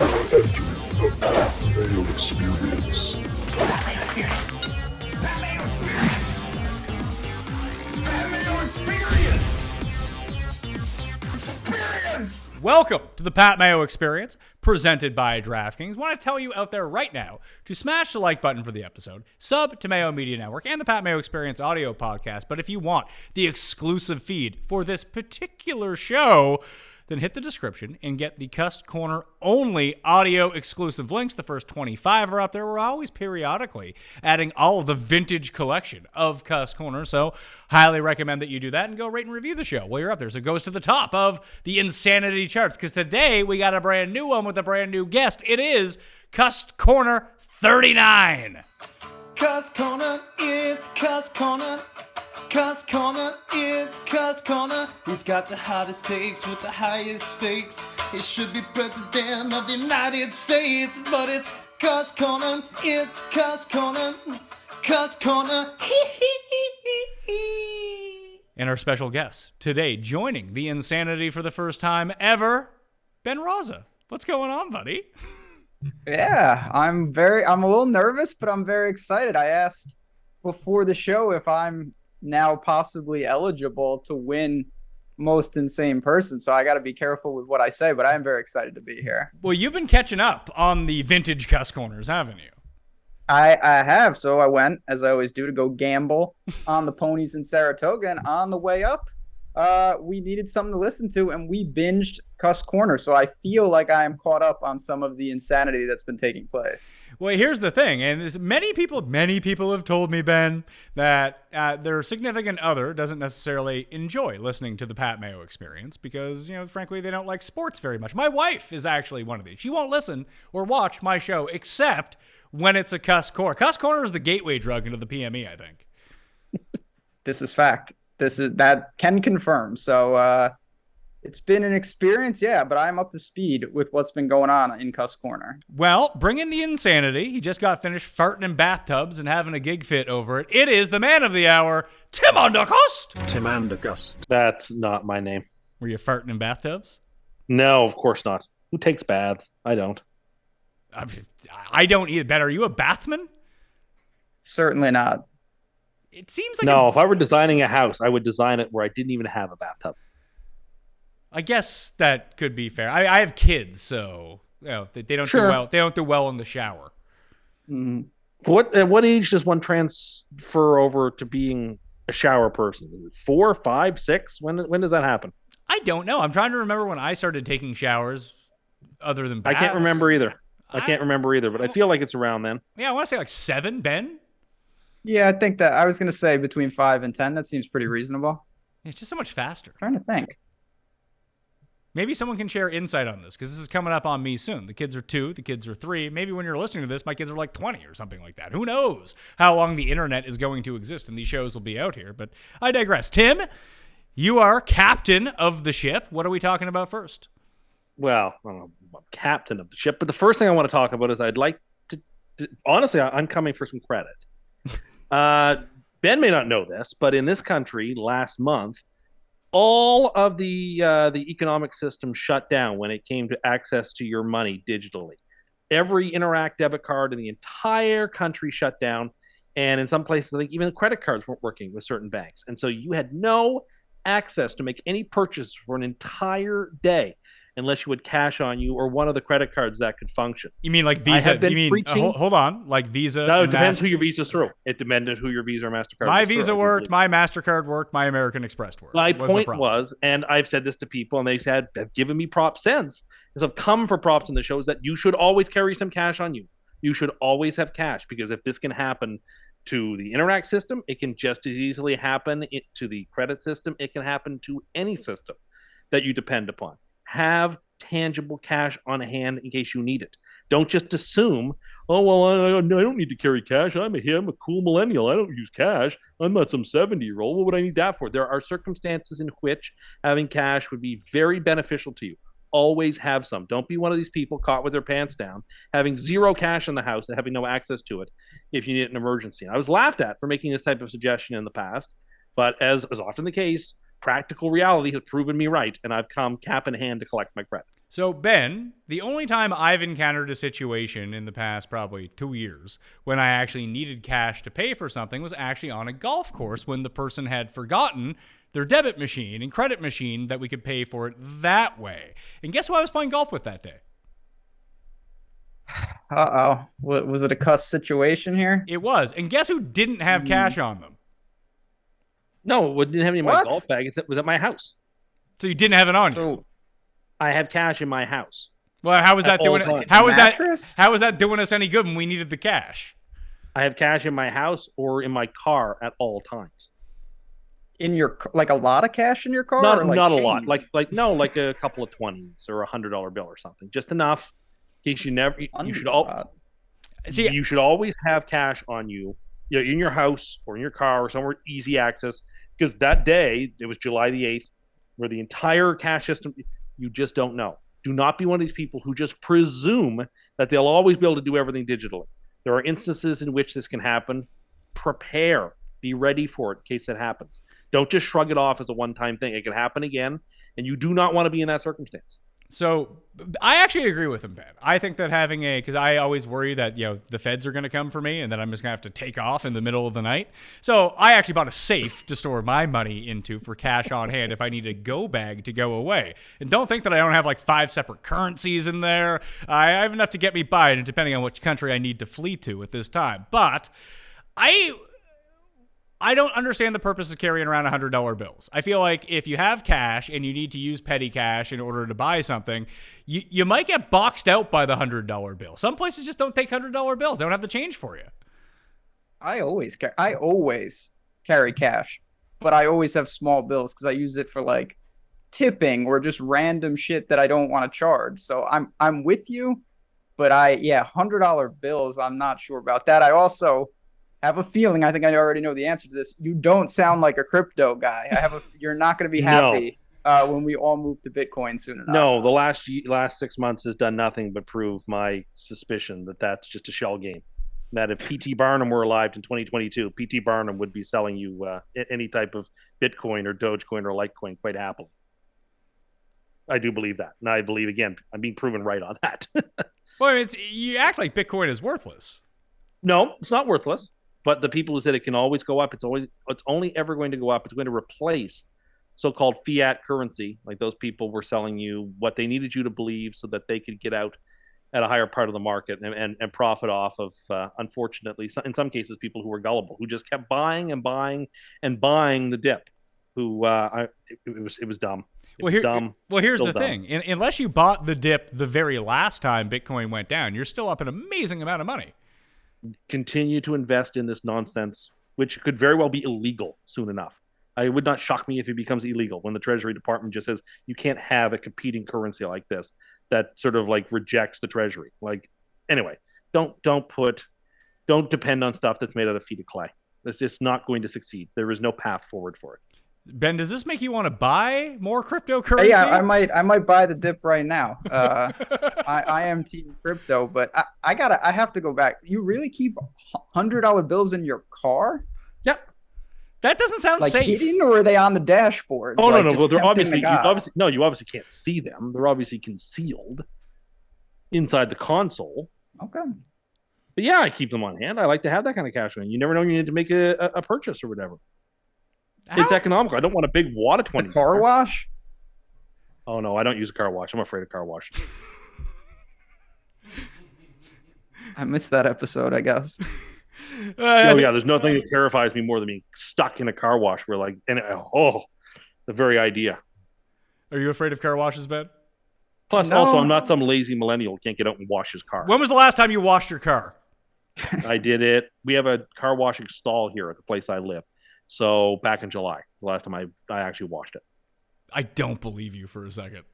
Entering the Pat Mayo Experience. Pat Mayo Experience. Pat Mayo Experience. Pat Mayo Experience. Experience. Welcome to the Pat Mayo Experience, presented by DraftKings. I want to tell you out there right now to smash the like button for the episode, sub to Mayo Media Network and the Pat Mayo Experience audio podcast. But if you want the exclusive feed for this particular show, then hit the description and get the CUST Corner only audio exclusive links. The first 25 are up there. We're always periodically adding all of the vintage collection of CUST Corner, so highly recommend that you do that and go rate and review the show while you're up there so it goes to the top of the insanity charts, because today we got a brand new one with a brand new guest. It is CUST Corner 39. CUST Corner, it's CUST Corner. CUST Corner, it's CUST Corner. He's got the hottest takes with the highest stakes. He should be president of the United States, but it's CUST Corner, it's CUST Corner. CUST Corner, And our special guest today, joining the insanity for the first time ever, Ben Rasa. What's going on, buddy? Yeah, I'm a little nervous, but I'm very excited. I asked before the show if I'm now possibly eligible to win most insane person, so I got to be careful with what I say, but I am very excited to be here. Well, you've been catching up on the vintage CUST Corners, haven't you? I have, so I went, as I always do, to go gamble on the ponies in Saratoga, and on the way up, we needed something to listen to, and we binged CUST Corner, so I feel like I am caught up on some of the insanity that's been taking place. Well, here's the thing, and many people have told me, Ben, that their significant other doesn't necessarily enjoy listening to the Pat Mayo Experience because, frankly, they don't like sports very much. My wife is actually one of these. She won't listen or watch my show except when it's a CUST Corner. CUST Corner is the gateway drug into the PME, I think. This is fact. That can confirm. So it's been an experience, yeah, but I'm up to speed with what's been going on in CUST Corner. Well, bring in the insanity. He just got finished farting in bathtubs and having a gig fit over it. It is the man of the hour, Tim Andercust. Tim Andercust. That's not my name. Were you farting in bathtubs? No, of course not. Who takes baths? I don't. I don't either. Ben, are you a bathman? Certainly not. It seems like no. If I were designing a house, I would design it where I didn't even have a bathtub. I guess that could be fair. I have kids, so they don't do well. They don't do well in the shower. Mm. At what age does one transfer over to being a shower person? Is it 4, 5, 6? When does that happen? I don't know. I'm trying to remember when I started taking showers, other than baths. I can't remember either. But I feel like it's around then. Yeah, I want to say like 7, Ben. Yeah, I think that I was going to say between 5 and 10. That seems pretty reasonable. It's just so much faster. I'm trying to think. Maybe someone can share insight on this because this is coming up on me soon. The kids are 2, the kids are 3. Maybe when you're listening to this, my kids are like 20 or something like that. Who knows how long the internet is going to exist and these shows will be out here. But I digress. Tim, you are captain of the ship. What are we talking about first? Well, I don't know, I'm captain of the ship, but the first thing I want to talk about is I'd like to honestly, I'm coming for some credit. Ben may not know this, but in this country last month, all of the economic system shut down when it came to access to your money digitally. Every Interact debit card in the entire country shut down, and in some places, I think even the credit cards weren't working with certain banks, and so you had no access to make any purchase for an entire day unless you had cash on you or one of the credit cards that could function. You mean like Visa? Hold on, like Visa? No, it depends who your Visa's through. It depended who your Visa or MasterCard My was Visa through, worked, my MasterCard worked, my American Express worked. My point was, and I've said this to people, and they've given me props since, because I've come for props in the shows that you should always carry some cash on you. You should always have cash, because if this can happen to the Interact system, it can just as easily happen to the credit system. It can happen to any system that you depend upon. Have tangible cash on hand in case you need it. Don't just assume, oh, well, I don't need to carry cash. I'm a cool millennial. I don't use cash. I'm not some 70-year-old. What would I need that for? There are circumstances in which having cash would be very beneficial to you. Always have some. Don't be one of these people caught with their pants down, having zero cash in the house and having no access to it if you need an emergency. And I was laughed at for making this type of suggestion in the past, but as is often the case, practical reality has proven me right, and I've come cap in hand to collect my credit. So, Ben, the only time I've encountered a situation in the past probably 2 years when I actually needed cash to pay for something was actually on a golf course when the person had forgotten their debit machine and credit machine that we could pay for it that way. And guess who I was playing golf with that day? Uh-oh. Was it a cuss situation here? It was. And guess who didn't have cash on them? No, it didn't have any in my What? golf bag. It was at my house. So you didn't have it on you. So, I have cash in my house. Well, how was that At all doing times. it? How was Mattress? that? How was that doing us any good when we needed the cash? I have cash in my house or in my car at all times. in your like a lot of cash in your car? Not or, like, not a change? lot. Like a couple of 20s or $100 bill or something. Just enough in case you never. You should all. See, You should always have cash on you, in your house or in your car or somewhere easy access. Because that day, it was July the 8th, where the entire cash system, you just don't know. Do not be one of these people who just presume that they'll always be able to do everything digitally. There are instances in which this can happen. Prepare. Be ready for it in case it happens. Don't just shrug it off as a one-time thing. It can happen again, and you do not want to be in that circumstance. So I actually agree with him, Ben. I think that because I always worry that, the feds are going to come for me and then I'm just going to have to take off in the middle of the night. So I actually bought a safe to store my money into for cash on hand if I need a go bag to go away. And don't think that I don't have like 5 separate currencies in there. I have enough to get me by, and depending on which country I need to flee to at this time. But I don't understand the purpose of carrying around $100 bills. I feel like if you have cash and you need to use petty cash in order to buy something, you might get boxed out by the $100 bill. Some places just don't take $100 bills. They don't have the change for you. I always carry cash, but I always have small bills because I use it for like tipping or just random shit that I don't want to charge. So I'm with you, but $100 bills, I'm not sure about that. I also have a feeling, I think I already know the answer to this. You don't sound like a crypto guy. You're not going to be happy when we all move to Bitcoin soon enough. No, the last 6 months has done nothing but prove my suspicion that that's just a shell game. That if P.T. Barnum were alive in 2022, P.T. Barnum would be selling you any type of Bitcoin or Dogecoin or Litecoin quite happily. I do believe that. And I believe, again, I'm being proven right on that. Well, you act like Bitcoin is worthless. No, it's not worthless. But the people who said it can always go up, it's only ever going to go up. It's going to replace so-called fiat currency. Like those people were selling you what they needed you to believe so that they could get out at a higher part of the market and profit off of, unfortunately, in some cases, people who were gullible, who just kept buying and buying and buying the dip. It was dumb. Dumb. Well, here's the thing. Unless you bought the dip the very last time Bitcoin went down, you're still up an amazing amount of money. Continue to invest in this nonsense, which could very well be illegal soon enough. It would not shock me if it becomes illegal when the Treasury Department just says you can't have a competing currency like this that sort of like rejects the Treasury. Like, anyway, don't depend on stuff that's made out of feet of clay. It's just not going to succeed. There is no path forward for it. Ben, does this make you want to buy more cryptocurrency? Yeah, I might buy the dip right now. I am team crypto, but I have to go back. You really keep $100 bills in your car? Yep. That doesn't sound like safe. hidden, or are they on the dashboard? Oh, like, no. Well, they're obviously you obviously can't see them. They're obviously concealed inside the console. Okay. But yeah, I keep them on hand. I like to have that kind of cash on. You never know when you need to make a purchase or whatever. It's economical. I don't want a big wad of 20. Car wash? Oh, no, I don't use a car wash. I'm afraid of car wash. I missed that episode, I guess. There's nothing that terrifies me more than being stuck in a car wash where the very idea. Are you afraid of car washes, Ben? Plus, also, I'm not some lazy millennial who can't get out and wash his car. When was the last time you washed your car? I did it. We have a car washing stall here at the place I live. So back in July, the last time I actually washed it. I don't believe you for a second.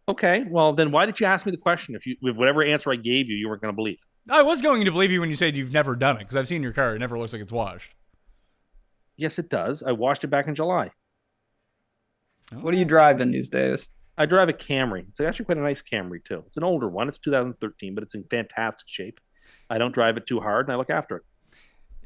Okay, well then why did you ask me the question? With whatever answer I gave you, you weren't going to believe. I was going to believe you when you said you've never done it, because I've seen your car. It never looks like it's washed. Yes, it does. I washed it back in July. What are you driving these days? I drive a Camry. It's actually quite a nice Camry too. It's an older one. It's 2013, but it's in fantastic shape. I don't drive it too hard, and I look after it.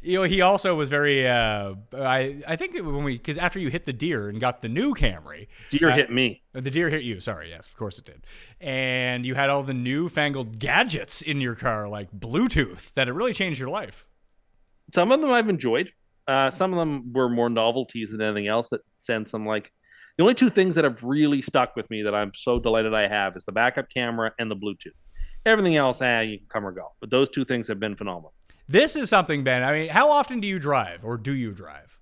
He also was very. I think because after you hit the deer and got the new Camry, Deer hit me. the deer hit you. Sorry, yes, of course it did. And you had all the newfangled gadgets in your car, like Bluetooth, that it really changed your life. Some of them I've enjoyed. Some of them were more novelties than anything else that sent some like. The only two things that have really stuck with me that I'm so delighted I have is the backup camera and the Bluetooth. Everything else, you can come or go. But those two things have been phenomenal. This is something, Ben. I mean, how often do you drive, or do you drive?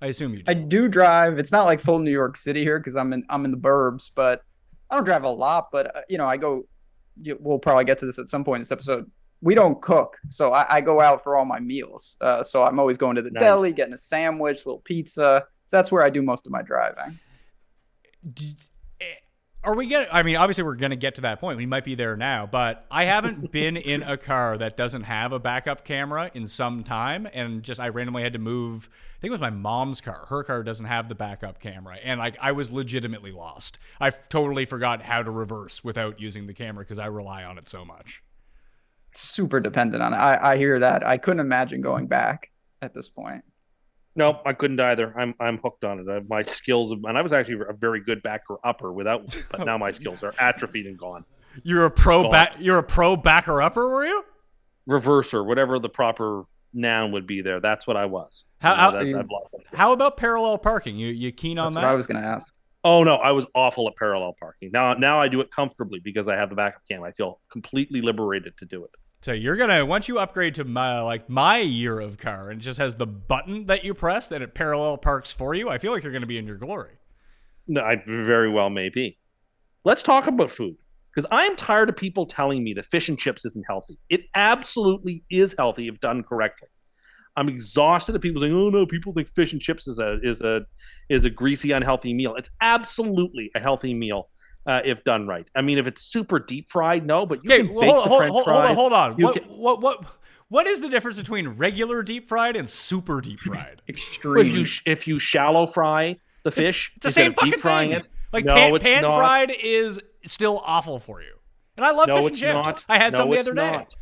I assume you do. I do drive. It's not like full New York City here because I'm in the burbs, but I don't drive a lot. But I go. We'll probably get to this at some point in this episode. We don't cook, so I go out for all my meals. So I'm always going to the deli, getting a sandwich, little pizza. So that's where I do most of my driving. Are we gonna? I mean, obviously we're gonna get to that point. We might be there now, but I haven't been in a car that doesn't have a backup camera in some time, and I randomly had to move. I think it was my mom's car. Her car doesn't have the backup camera, and I was legitimately lost. I totally forgot how to reverse without using the camera because I rely on it so much. Super dependent on it. I hear that. I couldn't imagine going back at this point. No, I couldn't either. I'm hooked on it. My skills, and I was actually a very good backer upper without one, but now my skills are atrophied and gone. You're a pro backer upper, were you? Reverser, whatever the proper noun would be there. That's what I was. How about parallel parking? You keen on That's that? what I was going to ask. Oh no, I was awful at parallel parking. Now I do it comfortably because I have the backup cam. I feel completely liberated to do it. So you're gonna, once you upgrade to my year of car and it just has the button that you press that it parallel parks for you, I feel like you're gonna be in your glory. No, I very well may be. Let's talk about food because I'm tired of people telling me that fish and chips isn't healthy. It absolutely is healthy if done correctly. I'm exhausted of people saying, "Oh no, people think fish and chips is a greasy, unhealthy meal." It's absolutely a healthy meal. If done right. I mean, if it's super deep fried, no, but you can bake the French fries. Hold on. What is the difference between regular deep fried and super deep fried? Extreme. If you shallow fry the fish, it's the same fucking thing. It, like no, pan fried is still awful for you. And I love fish and chips. Not. I had some the other day. Not.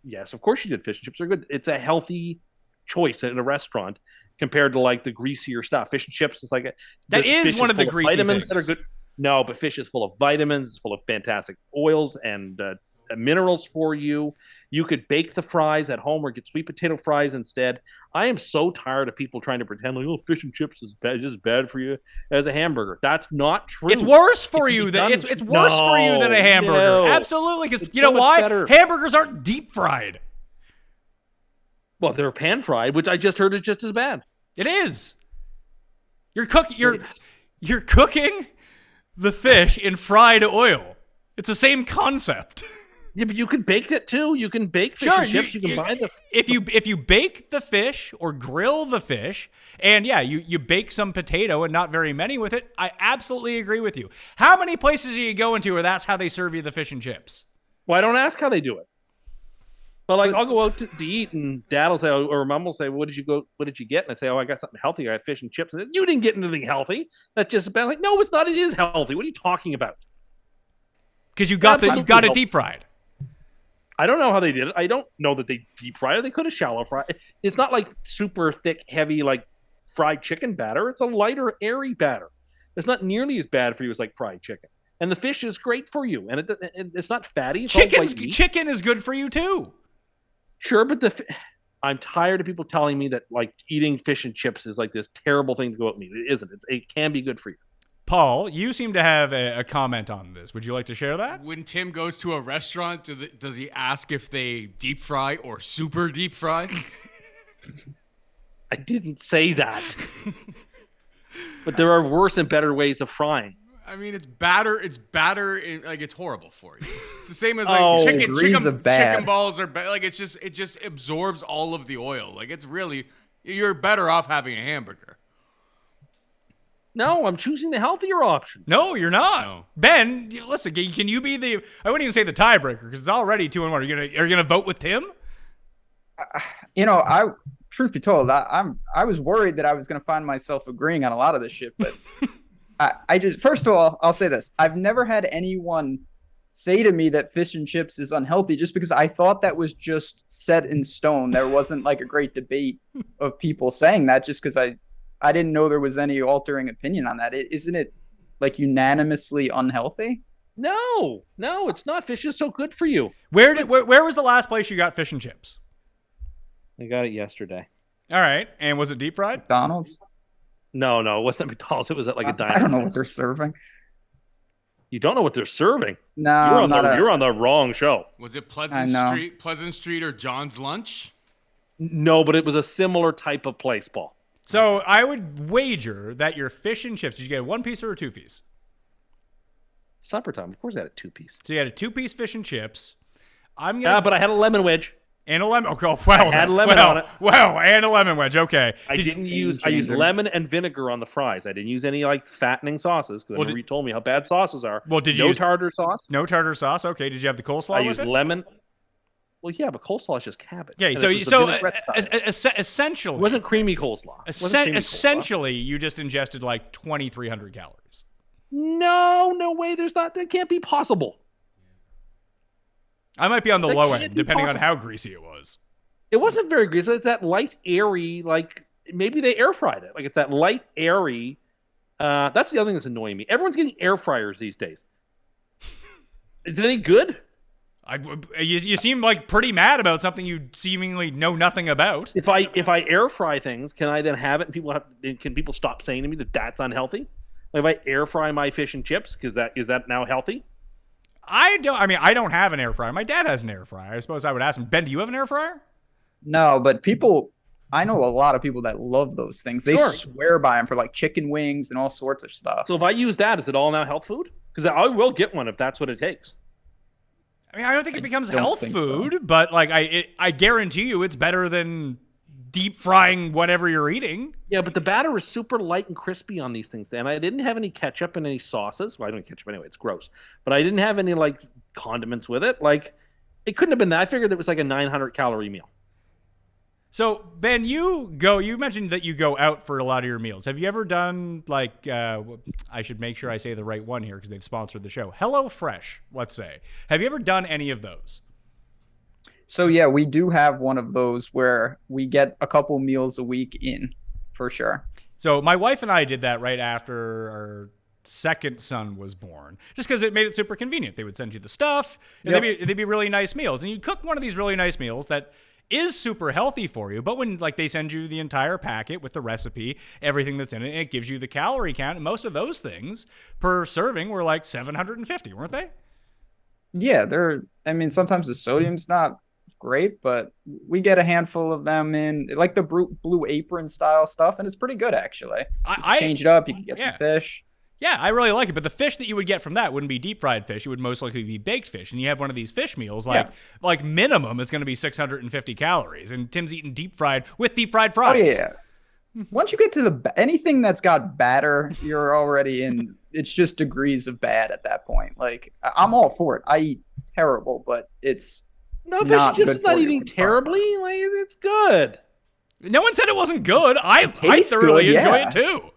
Yes, of course you did. Fish and chips are good. It's a healthy choice in a restaurant compared to like the greasier stuff. Fish and chips is like that is one of the greasy vitamins things that are good. No, but fish is full of vitamins. It's full of fantastic oils and minerals for you. You could bake the fries at home or get sweet potato fries instead. I am so tired of people trying to pretend like, oh, fish and chips is just bad for you as a hamburger. That's not true. It's worse for you than it's worse for you than a hamburger. No. Absolutely, because you know why? Better. Hamburgers aren't deep fried. Well, they're pan fried, which I just heard is just as bad. It is. You're cooking the fish in fried oil. It's the same concept. Yeah, but you can bake it too. You can bake fish and chips. You can buy the if you bake the fish or grill the fish, and you bake some potato and not very many with it. I absolutely agree with you. How many places do you go into where that's how they serve you the fish and chips? Well, I don't ask how they do it. But I'll go out to eat, and Dad will say, or Mom will say, "What did you get?" And I say, "Oh, I got something healthy. I had fish and chips." And you didn't get anything healthy. That's just about like, no, it's not. It is healthy. What are you talking about? Because you got it deep fried. I don't know how they did it. I don't know that they deep fried it. They could have shallow fried. It's not like super thick, heavy like fried chicken batter. It's a lighter, airy batter. It's not nearly as bad for you as like fried chicken. And the fish is great for you, and it's not fatty. It's chicken is good for you too. Sure, but I'm tired of people telling me that like eating fish and chips is like this terrible thing to go at me. It isn't. It can be good for you. Paul, you seem to have a comment on this. Would you like to share that? When Tim goes to a restaurant, does he ask if they deep fry or super deep fry? I didn't say that. But there are worse and better ways of frying. I mean, it's batter. It's horrible for you. It's the same as like chicken balls are like it just absorbs all of the oil. Like it's really, you're better off having a hamburger. No, I'm choosing the healthier option. No, you're not. No. Ben, listen, can you be I wouldn't even say the tiebreaker because it's already 2-1. Are you gonna vote with Tim? Truth be told, I was worried that I was gonna find myself agreeing on a lot of this shit, but I just, first of all, I'll say this. I've never had anyone say to me that fish and chips is unhealthy just because I thought that was just set in stone. There wasn't like a great debate of people saying that just because I didn't know there was any altering opinion on that. Isn't it like unanimously unhealthy? No, it's not. Fish is so good for you. Where was the last place you got fish and chips? I got it yesterday. All right. And was it deep fried? McDonald's? No, it wasn't at McDonald's. It was at like a diner. I don't know what they're serving. You don't know what they're serving? No, you're on the wrong show. Was it Pleasant Street or John's Lunch? No, but it was a similar type of place, Paul. So I would wager that your fish and chips, did you get a 1-piece or a 2-piece? Supper time. Of course I had a 2-piece. So you had a 2-piece fish and chips. But I had a lemon wedge. And a lemon. Okay, well, I had lemon on it. Well, and a lemon wedge. Okay. I used lemon and vinegar on the fries. I didn't use any like fattening sauces because you told me how bad sauces are. Well, did you use tartar sauce? No tartar sauce. Okay. Did you have the coleslaw? I used lemon. Well, yeah, but coleslaw is just cabbage. Yeah. Essentially, it wasn't creamy coleslaw. Essentially, you just ingested like 2,300 calories. No way. That can't be possible. I might be on the low end, depending on how greasy it was. It wasn't very greasy. It's that light, airy, like maybe they air fried it. Like it's that light, airy. That's the other thing that's annoying me. Everyone's getting air fryers these days. Is it any good? You seem like pretty mad about something you seemingly know nothing about. If I air fry things, can I then have it and can people stop saying to me that that's unhealthy? Like if I air fry my fish and chips, is that now healthy? I don't have an air fryer. My dad has an air fryer. I suppose I would ask him, Ben, do you have an air fryer? No, but I know a lot of people that love those things. They swear by them for like chicken wings and all sorts of stuff. So if I use that, is it all now health food? Because I will get one if that's what it takes. I mean, I don't think it becomes health food, but like I guarantee you it's better than deep frying whatever you're eating. Yeah, but the batter is super light and crispy on these things. And I didn't have any ketchup and any sauces. Well, I don't ketchup anyway. It's gross. But I didn't have any like condiments with it. Like it couldn't have been that. I figured it was like a 900-calorie meal. So Ben, you mentioned that you go out for a lot of your meals. Have you ever done like I should make sure I say the right one here because they've sponsored the show. HelloFresh, let's say. Have you ever done any of those? So yeah, we do have one of those where we get a couple meals a week in, for sure. So my wife and I did that right after our second son was born, just because it made it super convenient. They would send you the stuff, and they'd be really nice meals. And you cook one of these really nice meals that is super healthy for you, but when like they send you the entire packet with the recipe, everything that's in it, and it gives you the calorie count, and most of those things per serving were like 750, weren't they? Yeah, sometimes the sodium's not great, but we get a handful of them in like the Blue Apron style stuff, and it's pretty good actually. I change it up, you can get some fish. Yeah, I really like it, but the fish that you would get from that wouldn't be deep fried fish. It would most likely be baked fish, and you have one of these fish meals, like minimum it's going to be 650 calories, and Tim's eating deep fried with deep fried fries. Oh yeah. Once you get to anything that's got batter, you're already in. It's just degrees of bad at that point. Like I'm all for it. I eat terrible, but it's fish chips not eating terribly. Like it's good. No one said it wasn't good. I thoroughly enjoy it too.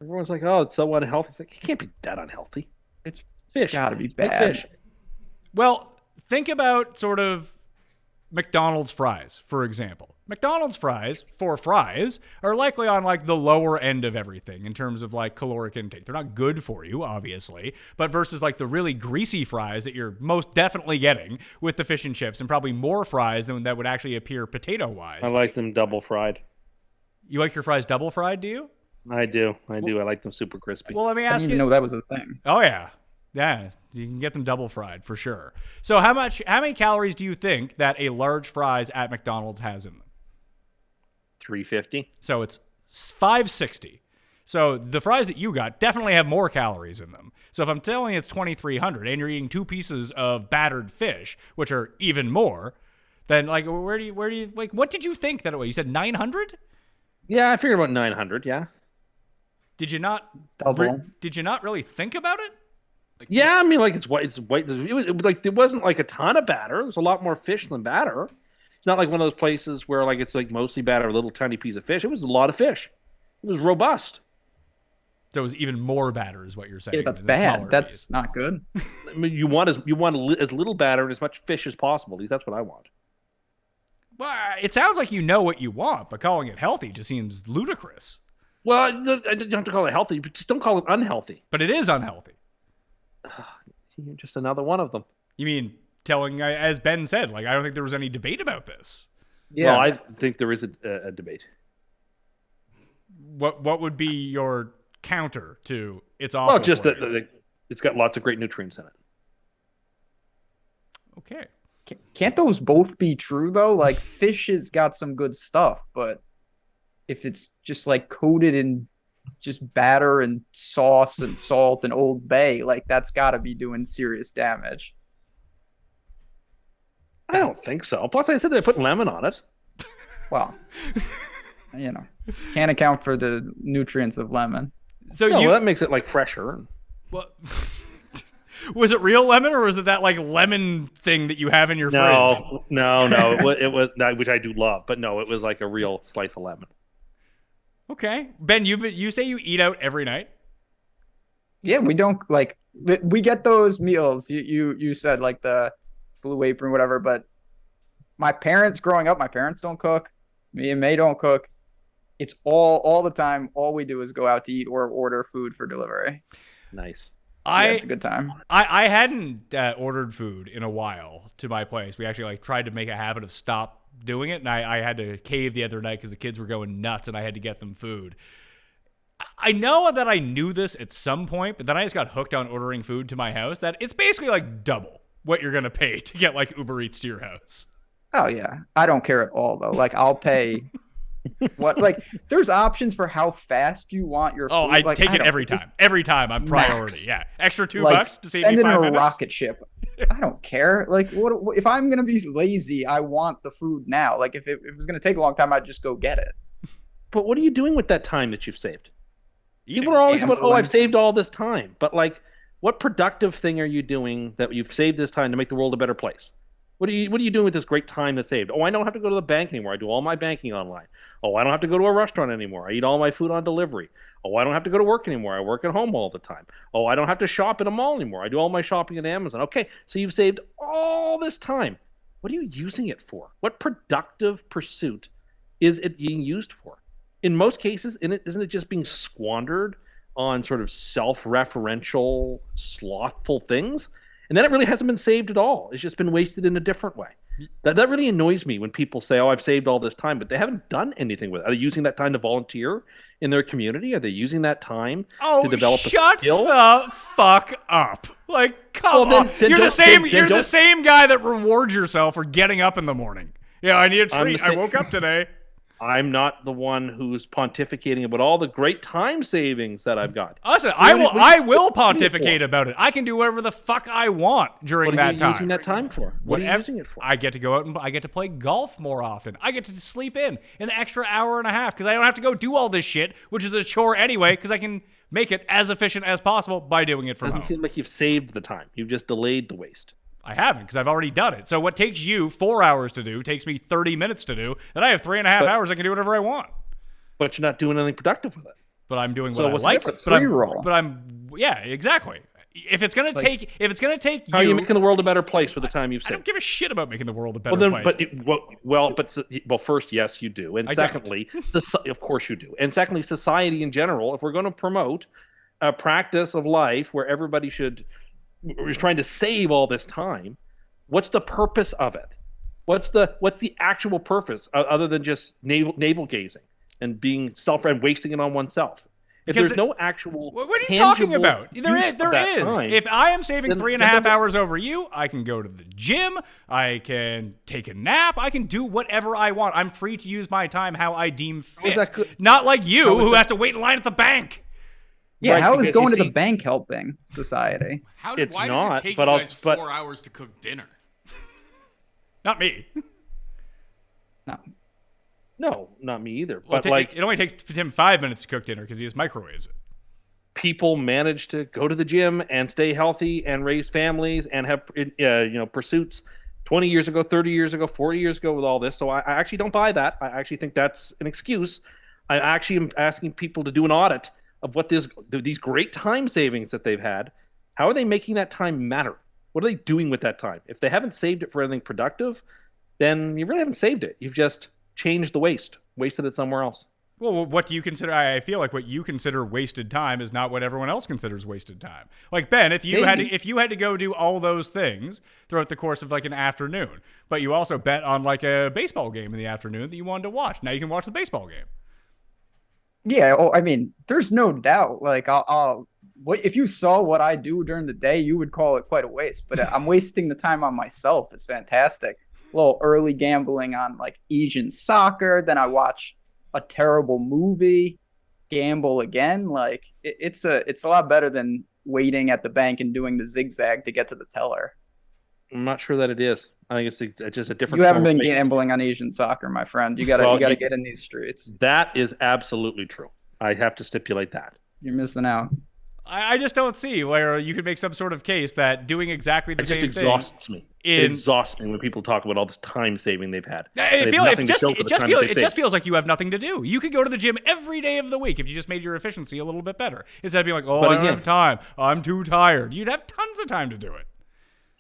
Everyone's like, "Oh, it's so unhealthy." It's like, it can't be that unhealthy. It's fish. Gotta be bad. Fish. Well, think about sort of McDonald's fries, for example. McDonald's fries are likely on like the lower end of everything in terms of like caloric intake. They're not good for you, obviously, but versus like the really greasy fries that you're most definitely getting with the fish and chips, and probably more fries than that would actually appear potato-wise. I like them double fried. You like your fries double fried, do you? I do. I like them super crispy. Well, let me ask you. I didn't even know that was a thing. Oh yeah. Yeah, you can get them double fried for sure. So how many calories do you think that a large fries at McDonald's has in them? 350. So it's 560. So the fries that you got definitely have more calories in them. So if I'm telling you it's 2,300 and you're eating 2 pieces of battered fish, which are even more, then like where do you like what did you think that it was? You said 900? Yeah, I figured about 900, yeah. Did you not did you not really think about it? Like, yeah, I mean like it's white. It was like there wasn't like a ton of batter. There was a lot more fish than batter. It's not like one of those places where like it's like mostly batter, a little tiny piece of fish. It was a lot of fish. It was robust. So it was even more batter, is what you're saying. Yeah, that's the bad. smaller That's piece. not good. I mean, you want as little batter and as much fish as possible. At least that's what I want. Well, it sounds like you know what you want, but calling it healthy just seems ludicrous. Well, I don't have to call it healthy, but just don't call it unhealthy. But it is unhealthy. You're just another one of them. You mean telling, as Ben said, like, I don't think there was any debate about this. Yeah. Well, I think there is a debate. What would be your counter to it's awful? Well, just for that you? it's got lots of great nutrients in it. Okay. Can't those both be true though? Like fish has got some good stuff, but if it's just like coated in just batter and sauce and salt and Old Bay, like that's got to be doing serious damage. I don't think so. Plus, I said they put lemon on it. Well, can't account for the nutrients of lemon. So No, you well, that makes it like fresher. well, was it real lemon or was it that like lemon thing that you have in your fridge? No. It was which I do love, but no, it was like a real slice of lemon. Okay, Ben, you say you eat out every night? Yeah, we don't like we get those meals. You said like the Blue Apron, whatever, but my parents growing up, my parents don't cook. Me and May don't cook. It's all the time. All we do is go out to eat or order food for delivery. Nice. Yeah, it's a good time. I hadn't ordered food in a while to my place. We actually like tried to make a habit of stop doing it, and I had to cave the other night because the kids were going nuts, and I had to get them food. I know that I knew this at some point, but then I just got hooked on ordering food to my house. That it's basically like double what you're gonna pay to get like Uber Eats to your house. Oh yeah, I don't care at all though. Like I'll pay. What like there's options for how fast you want your food. Oh, I like, take it every time. Every time I'm priority. Max. Yeah, extra $2 like, to save send me it in 5 a minutes. rocket ship. I don't care. Like what if I'm gonna be lazy? I want the food now. Like if it was gonna take a long time, I'd just go get it. But what are you doing with that time that you've saved? Eating. People are always about, Gambling. I've saved all this time. But like, what productive thing are you doing that you've saved this time to make the world a better place? What are you doing with this great time that's saved? Oh, I don't have to go to the bank anymore. I do all my banking online. Oh, I don't have to go to a restaurant anymore. I eat all my food on delivery. Oh, I don't have to go to work anymore. I work at home all the time. Oh, I don't have to shop at a mall anymore. I do all my shopping at Amazon. Okay, so you've saved all this time. What are you using it for? What productive pursuit is it being used for? In most cases, isn't it just being squandered on sort of self-referential, slothful things? And then it really hasn't been saved at all. It's just been wasted in a different way. That really annoys me when people say, oh, I've saved all this time, but they haven't done anything with it. Are they using that time to volunteer in their community? Are they using that time to develop a skill? Shut the fuck up. Like, come on. You're the same guy that rewards yourself for getting up in the morning. Yeah, I need a treat. I woke up today. I'm not the one who's pontificating about all the great time savings that I've got. Listen, I will pontificate about it. I can do whatever the fuck I want during that time. What are you using that time for? What are you using it for? I get to go out and I get to play golf more often. I get to sleep in an extra hour and a half because I don't have to go do all this shit, which is a chore anyway, because I can make it as efficient as possible by doing it from home. Doesn't seem like you've saved the time. You've just delayed the waste. I haven't because I've already done it. So what takes you 4 hours to do takes me 30 minutes to do. Then I have 3.5 hours. I can do whatever I want. But you're not doing anything productive with it. But I'm doing what So I what's the like. difference? Free-roll. Yeah, exactly. If it's gonna take you, How are you making the world a better place with the time you've saved? I don't give a shit about making the world a better place. Well, first, yes, you do, and I secondly, of course you do, and secondly, society in general. If we're going to promote a practice of life where everybody we're trying to save all this time, what's the purpose of it? What's the actual purpose other than just navel gazing and being and wasting it on oneself? If there's no actual, what are you talking about? There is. Time, if I am saving 3.5 hours over you, I can go to the gym. I can take a nap. I can do whatever I want. I'm free to use my time how I deem fit. Not like you, who has to wait in line at the bank. Yeah, how is going to the bank helping society? Why does it take you guys 4 hours to cook dinner? Not me. No, not me either. Well, but it only takes him 5 minutes to cook dinner because he just microwaves it. People manage to go to the gym and stay healthy and raise families and have pursuits 20 years ago, 30 years ago, 40 years ago with all this. So I actually don't buy that. I actually think that's an excuse. I actually am asking people to do an audit of what these great time savings that they've had, how are they making that time matter? What are they doing with that time? If they haven't saved it for anything productive, then you really haven't saved it. You've just changed the wasted it somewhere else. Well, what do you consider? I feel like what you consider wasted time is not what everyone else considers wasted time. Like Ben, if you had to go do all those things throughout the course of like an afternoon, but you also bet on like a baseball game in the afternoon that you wanted to watch. Now you can watch the baseball game. Yeah, I mean, there's no doubt. Like, if you saw what I do during the day, you would call it quite a waste. But I'm wasting the time on myself. It's fantastic. A little early gambling on like Asian soccer. Then I watch a terrible movie, gamble again. Like, it's a lot better than waiting at the bank and doing the zigzag to get to the teller. I'm not sure that it is. I think it's just a different. You haven't been gambling on Asian soccer, my friend. You gotta get in these streets. That is absolutely true. I have to stipulate that. You're missing out. I just don't see where you could make some sort of case that doing exactly the same thing. It exhausts me when people talk about all this time saving they've had. It just feels like you have nothing to do. You could go to the gym every day of the week if you just made your efficiency a little bit better. Instead of being like, I don't have time. I'm too tired. You'd have tons of time to do it.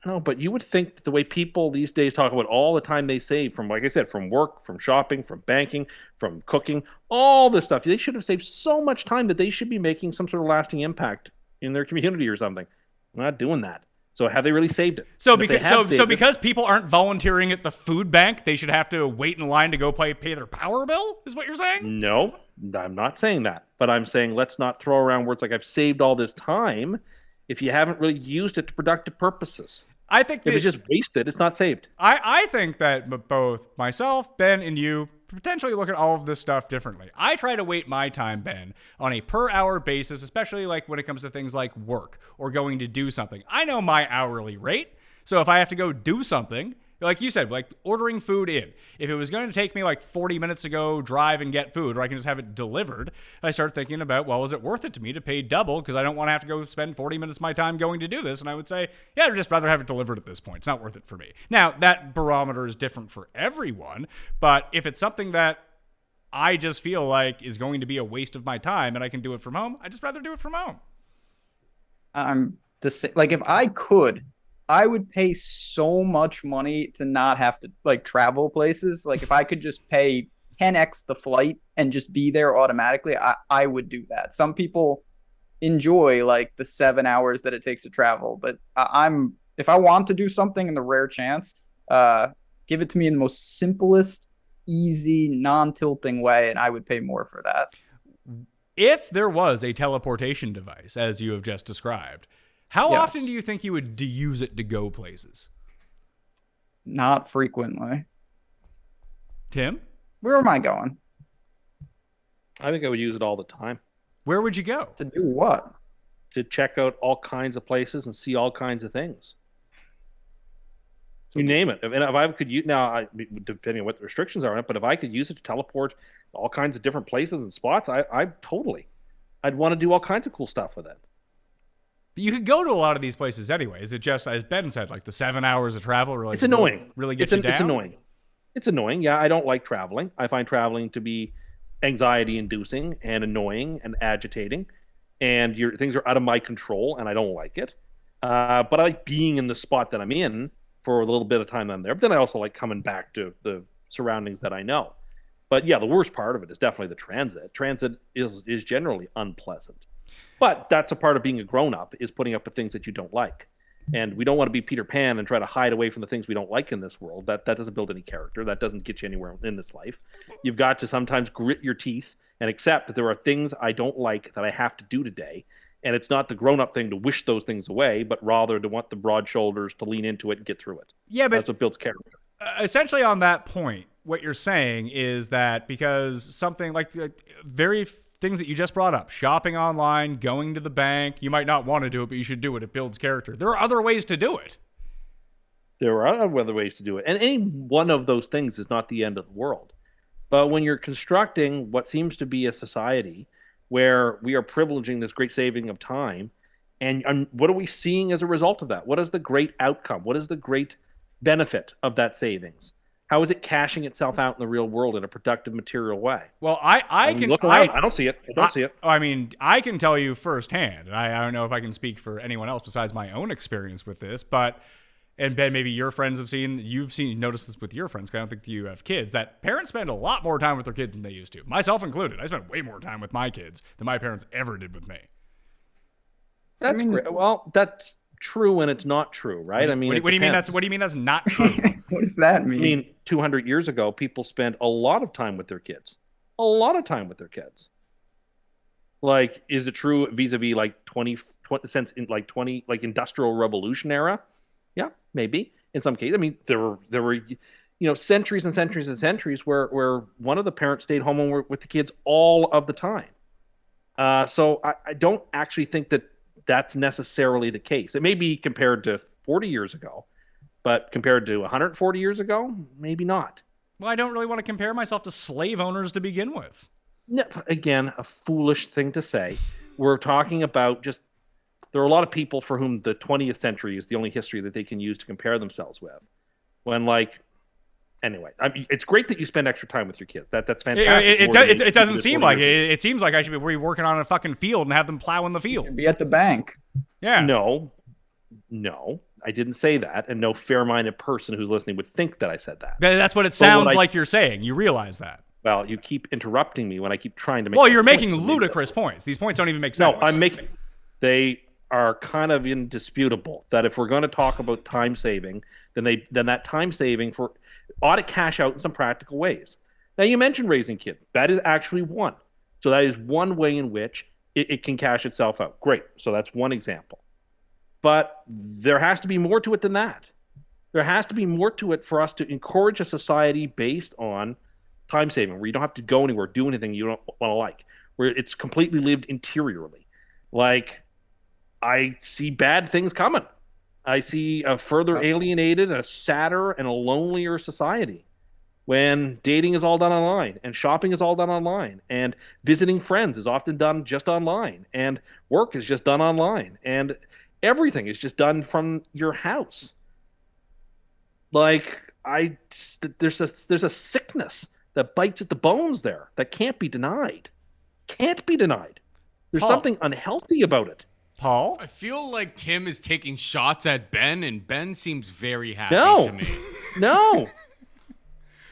No, but you would think the way people these days talk about all the time they save from, like I said, from work, from shopping, from banking, from cooking, all this stuff, they should have saved so much time that they should be making some sort of lasting impact in their community or something. They're not doing that. So have they really saved it? So because people aren't volunteering at the food bank, they should have to wait in line to go pay their power bill, is what you're saying? No, I'm not saying that. But I'm saying let's not throw around words like I've saved all this time if you haven't really used it to productive purposes. I think if it's just wasted, it's not saved. I think that both myself, Ben, and you potentially look at all of this stuff differently. I try to weight my time, Ben, on a per hour basis, especially like when it comes to things like work or going to do something. I know my hourly rate, so if I have to go do something, like you said, like ordering food in. If it was going to take me like 40 minutes to go drive and get food, or I can just have it delivered, I start thinking about, well, is it worth it to me to pay double because I don't want to have to go spend 40 minutes of my time going to do this? And I would say, yeah, I'd just rather have it delivered at this point. It's not worth it for me. Now, that barometer is different for everyone, but if it's something that I just feel like is going to be a waste of my time and I can do it from home, I'd just rather do it from home. Like if I could, I would pay so much money to not have to like travel places. Like if I could just pay 10x the flight and just be there automatically, I would do that. Some people enjoy like the 7 hours that it takes to travel, but if I want to do something in the rare chance, give it to me in the most simplest, easy, non-tilting way, and I would pay more for that. If there was a teleportation device, as you have just described, how often do you think you would use it to go places? Not frequently. Tim? Where am I going? I think I would use it all the time. Where would you go? To do what? To check out all kinds of places and see all kinds of things. You name it. And if I could use, now, depending on what the restrictions are on it, but if I could use it to teleport all kinds of different places and spots, I'd want to do all kinds of cool stuff with it. But you could go to a lot of these places anyway. Is it just, as Ben said, like the 7 hours of travel really? It's annoying. Really gets you down? It's annoying. It's annoying. Yeah, I don't like traveling. I find traveling to be anxiety-inducing and annoying and agitating, and things are out of my control, and I don't like it. But I like being in the spot that I'm in for a little bit of time I'm there. But then I also like coming back to the surroundings that I know. But yeah, the worst part of it is definitely the transit. Transit is generally unpleasant. But that's a part of being a grown-up, is putting up with things that you don't like. And we don't want to be Peter Pan and try to hide away from the things we don't like in this world. That doesn't build any character. That doesn't get you anywhere in this life. You've got to sometimes grit your teeth and accept that there are things I don't like that I have to do today. And it's not the grown-up thing to wish those things away, but rather to want the broad shoulders to lean into it and get through it. Yeah, but that's what builds character. Essentially on that point, what you're saying is that because something like very things that you just brought up, shopping online, going to the bank, you might not want to do it, but you should do it. It builds character. There are other ways to do it. There are other ways to do it. And any one of those things is not the end of the world. But when you're constructing what seems to be a society where we are privileging this great saving of time, and what are we seeing as a result of that? What is the great outcome? What is the great benefit of that savings? How is it cashing itself out in the real world in a productive, material way? Well, I can look around. I don't see it. I don't see it. I mean, I can tell you firsthand. I don't know if I can speak for anyone else besides my own experience with this, but and Ben, maybe your friends have seen, noticed this with your friends, because I don't think you have kids, that parents spend a lot more time with their kids than they used to. Myself included. I spent way more time with my kids than my parents ever did with me. That's great. Well, that's true and it's not true, right? I mean, what do you mean that's not true? What does that mean? I mean, 200 years ago, people spent a lot of time with their kids. A lot of time with their kids. Like, is it true vis-a-vis like 20 cents in like industrial revolution era? Yeah, maybe in some cases. I mean, there were centuries and centuries and centuries where one of the parents stayed home with the kids all of the time. So I don't actually think that that's necessarily the case. It may be compared to 40 years ago, but compared to 140 years ago, maybe not. Well, I don't really want to compare myself to slave owners to begin with. No, again, a foolish thing to say. We're talking about there are a lot of people for whom the 20th century is the only history that they can use to compare themselves with. Anyway, I mean, it's great that you spend extra time with your kids. That's fantastic. It doesn't seem like it. It seems like I should be working on a fucking field and have them plow in the field. Be at the bank. Yeah. No, I didn't say that, and no fair-minded person who's listening would think that I said that. That's what it sounds like you're saying. You realize that. Well, you keep interrupting me when I keep trying to make. Well, you're making ludicrous points. These points don't even make sense. No, I'm making. They are kind of indisputable. That if we're going to talk about time saving, then that time saving ought to cash out in some practical ways. Now, you mentioned raising kids. That is actually one. So that is one way in which it can cash itself out. Great. So that's one example. But there has to be more to it than that. There has to be more to it for us to encourage a society based on time saving, where you don't have to go anywhere, do anything you don't want to like, where it's completely lived interiorly. Like, I see bad things coming. I see a further alienated, a sadder, and a lonelier society when dating is all done online and shopping is all done online and visiting friends is often done just online and work is just done online and everything is just done from your house. Like, there's a sickness that bites at the bones there that can't be denied. Can't be denied. There's something unhealthy about it. Paul? I feel like Tim is taking shots at Ben, and Ben seems very happy to me. No.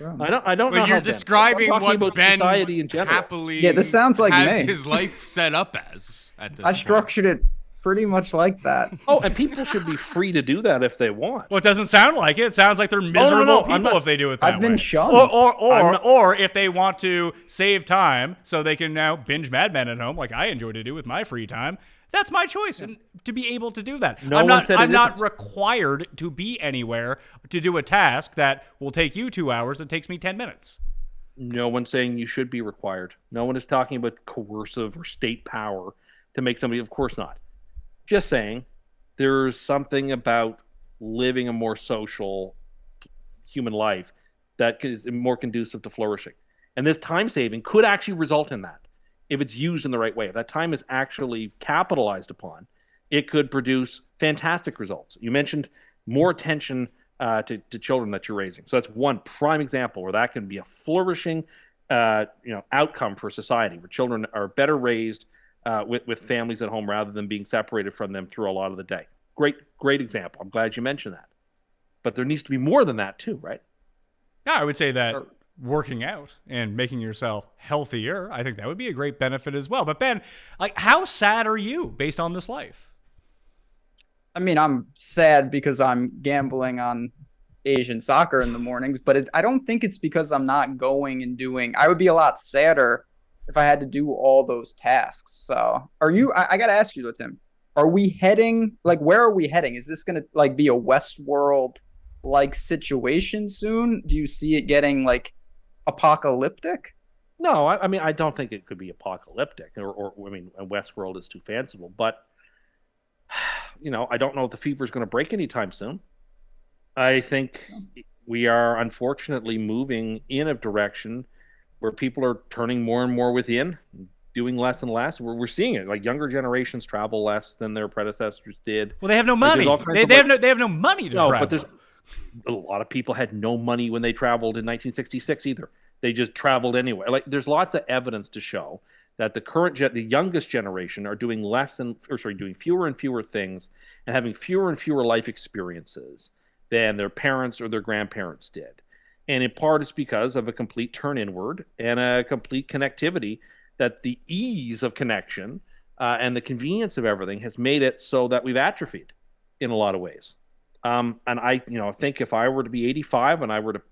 I don't know. But you're describing what Ben happily this sounds like has his life set up as at this I structured it pretty much like that. Oh, and people should be free to do that if they want. Well, it doesn't sound like it. It sounds like they're miserable people if they do it that way. I've been shunned. Or if they want to save time so they can now binge Mad Men at home, like I enjoy to do with my free time. That's my choice, and to be able to do that. I'm not required to be anywhere to do a task that will take you 2 hours and takes me 10 minutes. No one's saying you should be required. No one is talking about coercive or state power to make somebody. Of course not. Just saying there's something about living a more social human life that is more conducive to flourishing. And this time saving could actually result in that. If it's used in the right way, if that time is actually capitalized upon, it could produce fantastic results. You mentioned more attention to children that you're raising. So that's one prime example where that can be a flourishing outcome for society, where children are better raised with families at home rather than being separated from them through a lot of the day. Great example. I'm glad you mentioned that. But there needs to be more than that too, right? Yeah, I would say that working out and making yourself healthier, I think that would be a great benefit as well. But Ben, like, how sad are you based on this life? I mean, I'm sad because I'm gambling on Asian soccer in the mornings, but I don't think it's because I'm not going and doing. I would be a lot sadder if I had to do all those tasks. So are you, I got to ask you though, Tim, are we heading, like, where are we heading? Is this going to like be a Westworld like situation soon? Do you see it getting like apocalyptic? No, I mean, I don't think it could be apocalyptic or I mean, Westworld is too fanciful, but I don't know if the fever is going to break anytime soon. I think we are unfortunately moving in a direction where people are turning more and more within, doing less and less. We're seeing it. Like, younger generations travel less than their predecessors did. Well, they have no money. They have no money to travel. A lot of people had no money when they traveled in 1966 either. They just traveled anyway. Like, there's lots of evidence to show that the youngest generation are doing doing fewer and fewer things and having fewer and fewer life experiences than their parents or their grandparents did. And in part, it's because of a complete turn inward and a complete connectivity, that the ease of connection and the convenience of everything has made it so that we've atrophied in a lot of ways. And I think if I were to be 85 and I were to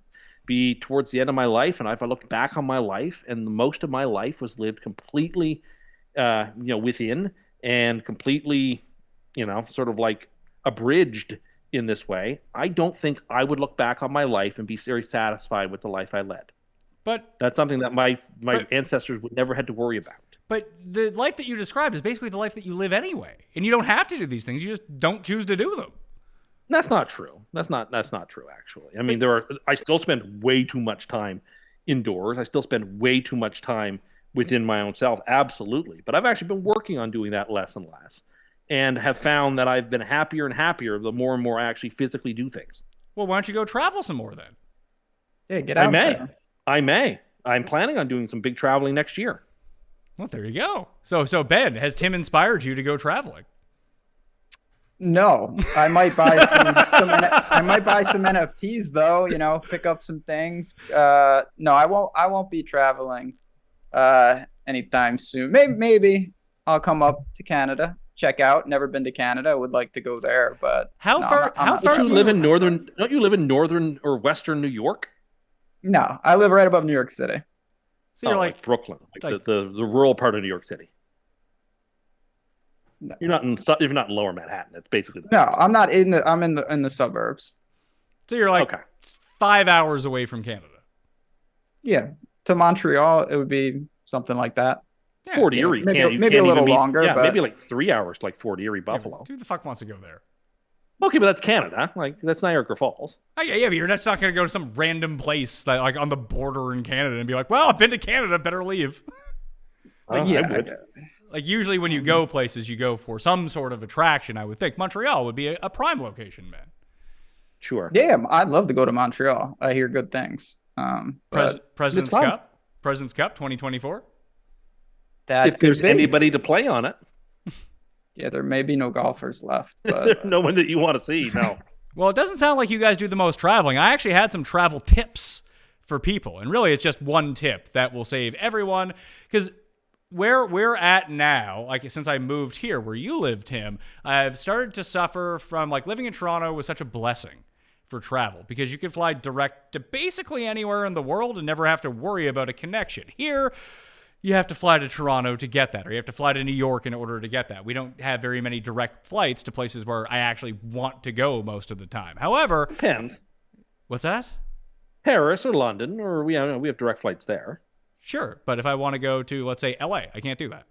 be towards the end of my life, and if I looked back on my life and most of my life was lived completely, within and completely, sort of like abridged in this way, I don't think I would look back on my life and be very satisfied with the life I led. But that's something that my ancestors would never had to worry about. But the life that you described is basically the life that you live anyway, and you don't have to do these things. You just don't choose to do them. That's not true. That's not true, actually. I mean, I still spend way too much time indoors. I still spend way too much time within my own self. Absolutely. But I've actually been working on doing that less and less, and have found that I've been happier and happier the more and more I actually physically do things. Well, why don't you go travel some more then? Yeah, get out there. I may. I'm planning on doing some big traveling next year. Well, there you go. So Ben, has Tim inspired you to go traveling? No, I might buy I might buy some NFTs though. Pick up some things. No, I won't be traveling anytime soon. Maybe I'll come up to Canada, check out. Never been to Canada. I would like to go there, but how far do you live in northern? Don't you live in northern or western New York? No, I live right above New York City. So you're like Brooklyn, like the rural part of New York City. No. You're not in lower Manhattan. It's basically I'm not I'm in the suburbs. So you're like 5 hours away from Canada. Yeah, to Montreal it would be something like that. Yeah, Fort Erie, maybe a little longer. Yeah, but maybe like 3 hours to like Fort Erie, Buffalo. Who the fuck wants to go there? Okay, but that's Canada. Like, that's Niagara Falls. Oh, yeah, but you're just not going to go to some random place that, like, on the border in Canada and be like, well, I've been to Canada, better leave. I would. Like, usually when you go places, you go for some sort of attraction, I would think. Montreal would be a prime location, man. Sure. Yeah, I'd love to go to Montreal. I hear good things. President's Cup? President's Cup 2024? If there's anybody to play on it. Yeah, there may be no golfers left. But no one that you want to see, no. Well, it doesn't sound like you guys do the most traveling. I actually had some travel tips for people. And really, it's just one tip that will save everyone. Because where we're at now, like since I moved here where you live, Tim, I've started to suffer from, like, living in Toronto was such a blessing for travel. Because you can fly direct to basically anywhere in the world and never have to worry about a connection. Here, you have to fly to Toronto to get that, or you have to fly to New York in order to get that. We don't have very many direct flights to places where I actually want to go most of the time. However, depends. What's that? Paris or London, or we have direct flights there. Sure, but if I want to go to, let's say, LA, I can't do that.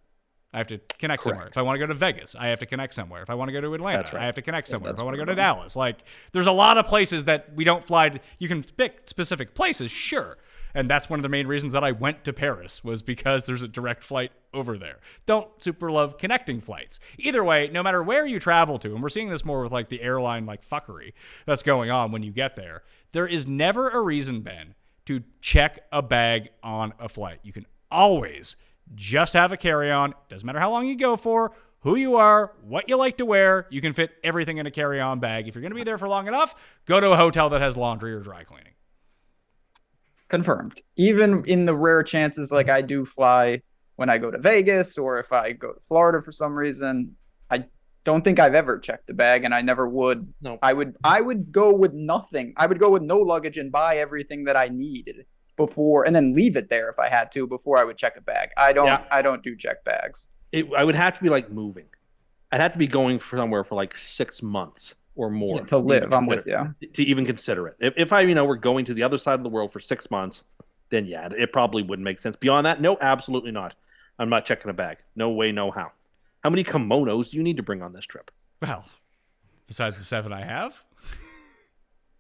I have to connect somewhere. If I want to go to Vegas, I have to connect somewhere. If I want to go to Atlanta, I have to connect somewhere. If I want to go to Dallas, like, there's a lot of places that we don't fly to. You can pick specific places, sure. And that's one of the main reasons that I went to Paris, was because there's a direct flight over there. Don't super love connecting flights. Either way, no matter where you travel to, and we're seeing this more with like the airline like fuckery that's going on when you get there, there is never a reason, Ben, to check a bag on a flight. You can always just have a carry-on. Doesn't matter how long you go for, who you are, what you like to wear. You can fit everything in a carry-on bag. If you're going to be there for long enough, go to a hotel that has laundry or dry cleaning. Confirmed. Even in the rare chances, like I do fly when I go to Vegas, or if I go to Florida for some reason, I don't think I've ever checked a bag, and I never would. No. I would go with nothing. I would go with no luggage and buy everything that I needed before, and then leave it there if I had to before I would check a bag. I don't do check bags. I would have to be like moving. I'd have to be going for somewhere for like 6 months or more to live. I'm with you. To even consider it. If I, we're going to the other side of the world for 6 months, then yeah, it probably wouldn't make sense. Beyond that, no, absolutely not. I'm not checking a bag. No way, no how. How many kimonos do you need to bring on this trip? Well, besides the 7 I have.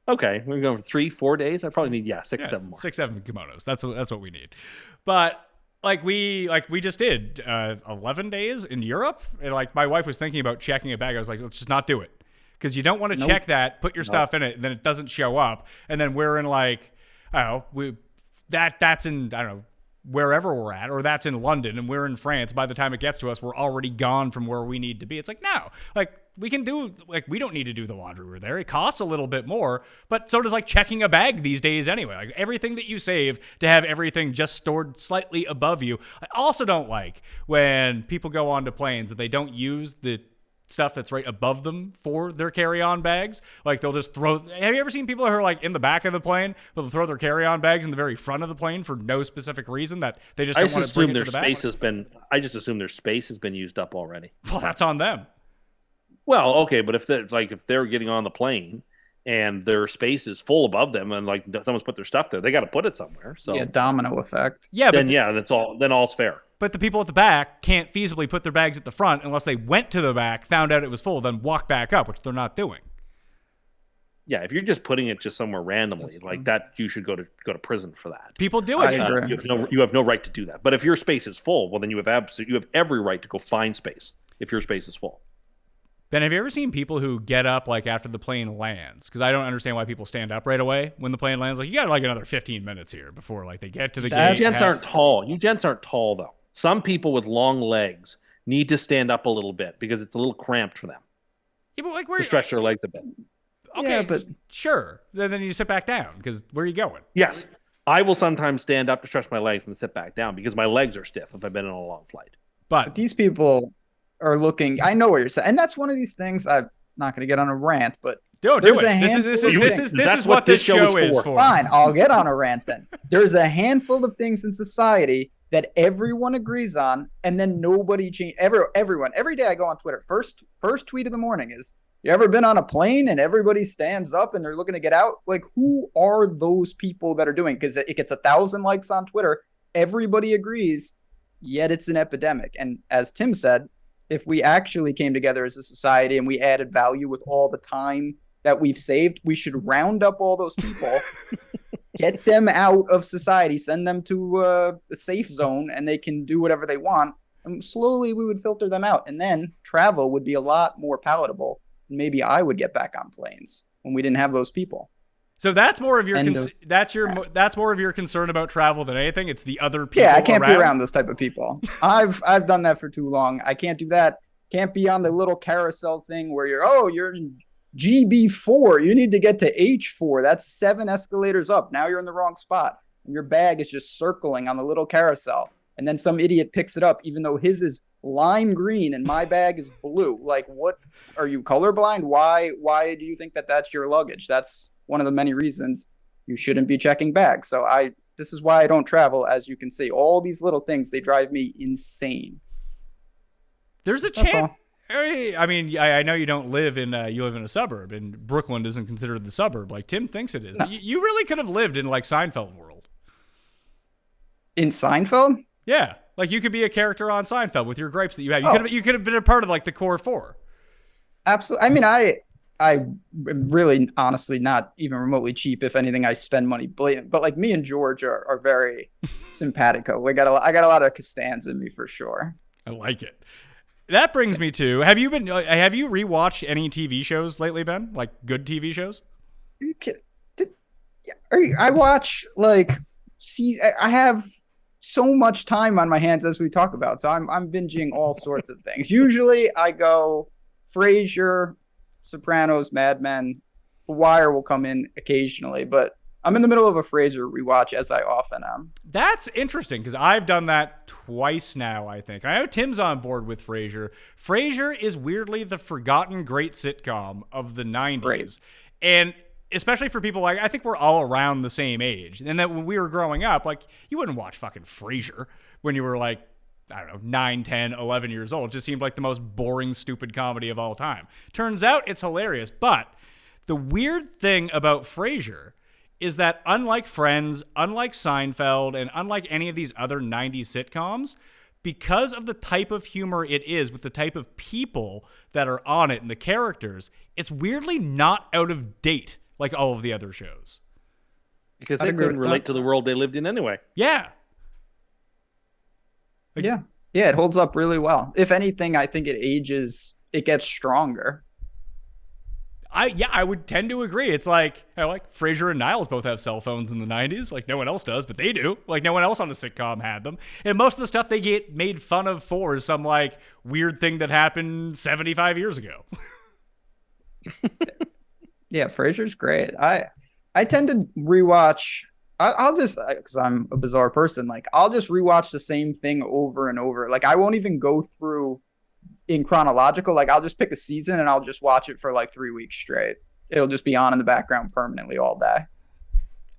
Okay, we're going for 3-4 days. I probably need 6, 7 more. 6-7 kimonos. That's what we need. But we just did 11 days in Europe, and like my wife was thinking about checking a bag. I was like, let's just not do it. because you don't want to check that, put your stuff in it, and then it doesn't show up, and then we're in like, that's in, I don't know, wherever we're at, or that's in London and we're in France. By the time it gets to us, we're already gone from where we need to be. It's like, no, like we can do, like, we don't need to do the laundry. We're there. It costs a little bit more, but so does like checking a bag these days anyway. Like everything that you save to have everything just stored slightly above you. I also don't like when people go onto planes that they don't use the stuff that's right above them for their carry-on bags. Like they'll just throw, have you ever seen people who are like in the back of the plane, but they'll throw their carry-on bags in the very front of the plane for no specific reason, that they just don't want to bring it to the back? I just assume their space has been used up already. Well, that's on them. Well, okay, but if they're getting on the plane and their space is full above them, and like someone's put their stuff there, they got to put it somewhere. So yeah, domino effect. Yeah, but that's all. Then all's fair. But the people at the back can't feasibly put their bags at the front unless they went to the back, found out it was full, then walk back up, which they're not doing. Yeah, if you're just putting it just somewhere randomly like that, you should go to prison for that. People do it. You have no right to do that. But if your space is full, well, then you have every right to go find space if your space is full. Ben, have you ever seen people who get up like after the plane lands? Because I don't understand why people stand up right away when the plane lands. Like, you got like another 15 minutes here before like they get to the gate. You gents aren't tall. You gents aren't tall though. Some people with long legs need to stand up a little bit because it's a little cramped for them. Yeah, but like to stretch their legs a bit. Okay, yeah, but sure. Then you sit back down because where are you going? Yes, I will sometimes stand up to stretch my legs and sit back down because my legs are stiff if I've been on a long flight. But these people are looking. I know what you're saying, and that's one of these things. I'm not going to get on a rant, but do there's it. a handful This is what this show is for. Fine, I'll get on a rant then. There's a handful of things in society that everyone agrees on, and then nobody change. Everyone. Every day I go on Twitter. First tweet of the morning is, "You ever been on a plane and everybody stands up and they're looking to get out?" Like, who are those people that are doing? Because it gets 1,000 likes on Twitter. Everybody agrees, yet it's an epidemic. And as Tim said, if we actually came together as a society and we added value with all the time that we've saved, we should round up all those people, get them out of society, send them to a safe zone, and they can do whatever they want. And slowly we would filter them out. And then travel would be a lot more palatable. Maybe I would get back on planes when we didn't have those people. So that's more of your that's more of your concern about travel than anything. It's the other people. Yeah, I can't be around this type of people. I've done that for too long. I can't do that. Can't be on the little carousel thing where you're in GB4. You need to get to H4. That's 7 escalators up. Now you're in the wrong spot. And your bag is just circling on the little carousel. And then some idiot picks it up, even though his is lime green and my bag is blue. Like, what? Are you colorblind? Why do you think that that's your luggage? That's one of the many reasons you shouldn't be checking bags. So this is why I don't travel. As you can see, all these little things, they drive me insane. There's a chance. I mean, I know you don't live in you live in a suburb, and Brooklyn isn't considered the suburb like Tim thinks it is. No. You really could have lived in like Seinfeld world. In Seinfeld? Yeah, like you could be a character on Seinfeld with your gripes that you have. You could have been a part of like the core 4. Absolutely. I mean, I'm really honestly not even remotely cheap. If anything, I spend money blatant. But like me and George are very simpatico. I got a lot of Costans in me for sure. I like it. That brings me to, have you rewatched any TV shows lately, Ben? Like good TV shows? I watch I have so much time on my hands as we talk about. So I'm binging all sorts of things. Usually I go Frasier, Sopranos, Mad Men. The Wire will come in occasionally, but I'm in the middle of a Frasier rewatch, as I often am. That's interesting, because I've done that twice now, I think. I know Tim's on board with Frasier. Frasier is weirdly the forgotten great sitcom of the 90s. Right. And especially for people like, I think we're all around the same age. And that when we were growing up, like, you wouldn't watch fucking Frasier when you were like, I don't know, 9, 10, 11 years old. It just seemed like the most boring, stupid comedy of all time. Turns out it's hilarious. But the weird thing about Frasier is that unlike Friends, unlike Seinfeld, and unlike any of these other 90s sitcoms, because of the type of humor it is with the type of people that are on it and the characters, it's weirdly not out of date like all of the other shows. Because they couldn't relate to the world they lived in anyway. Yeah. Yeah, it holds up really well. If anything, I think it gets stronger. I would tend to agree. It's like, like Frasier and Niles both have cell phones in the 90s. Like, no one else does, but they do. Like, no one else on the sitcom had them. And most of the stuff they get made fun of for is some, like, weird thing that happened 75 years ago. Yeah, Frasier's great. I tend to rewatch. I'll just, because I'm a bizarre person, like, I'll just rewatch the same thing over and over. Like, I won't even go through in chronological. Like, I'll just pick a season and I'll just watch it for like 3 weeks straight. It'll just be on in the background permanently all day.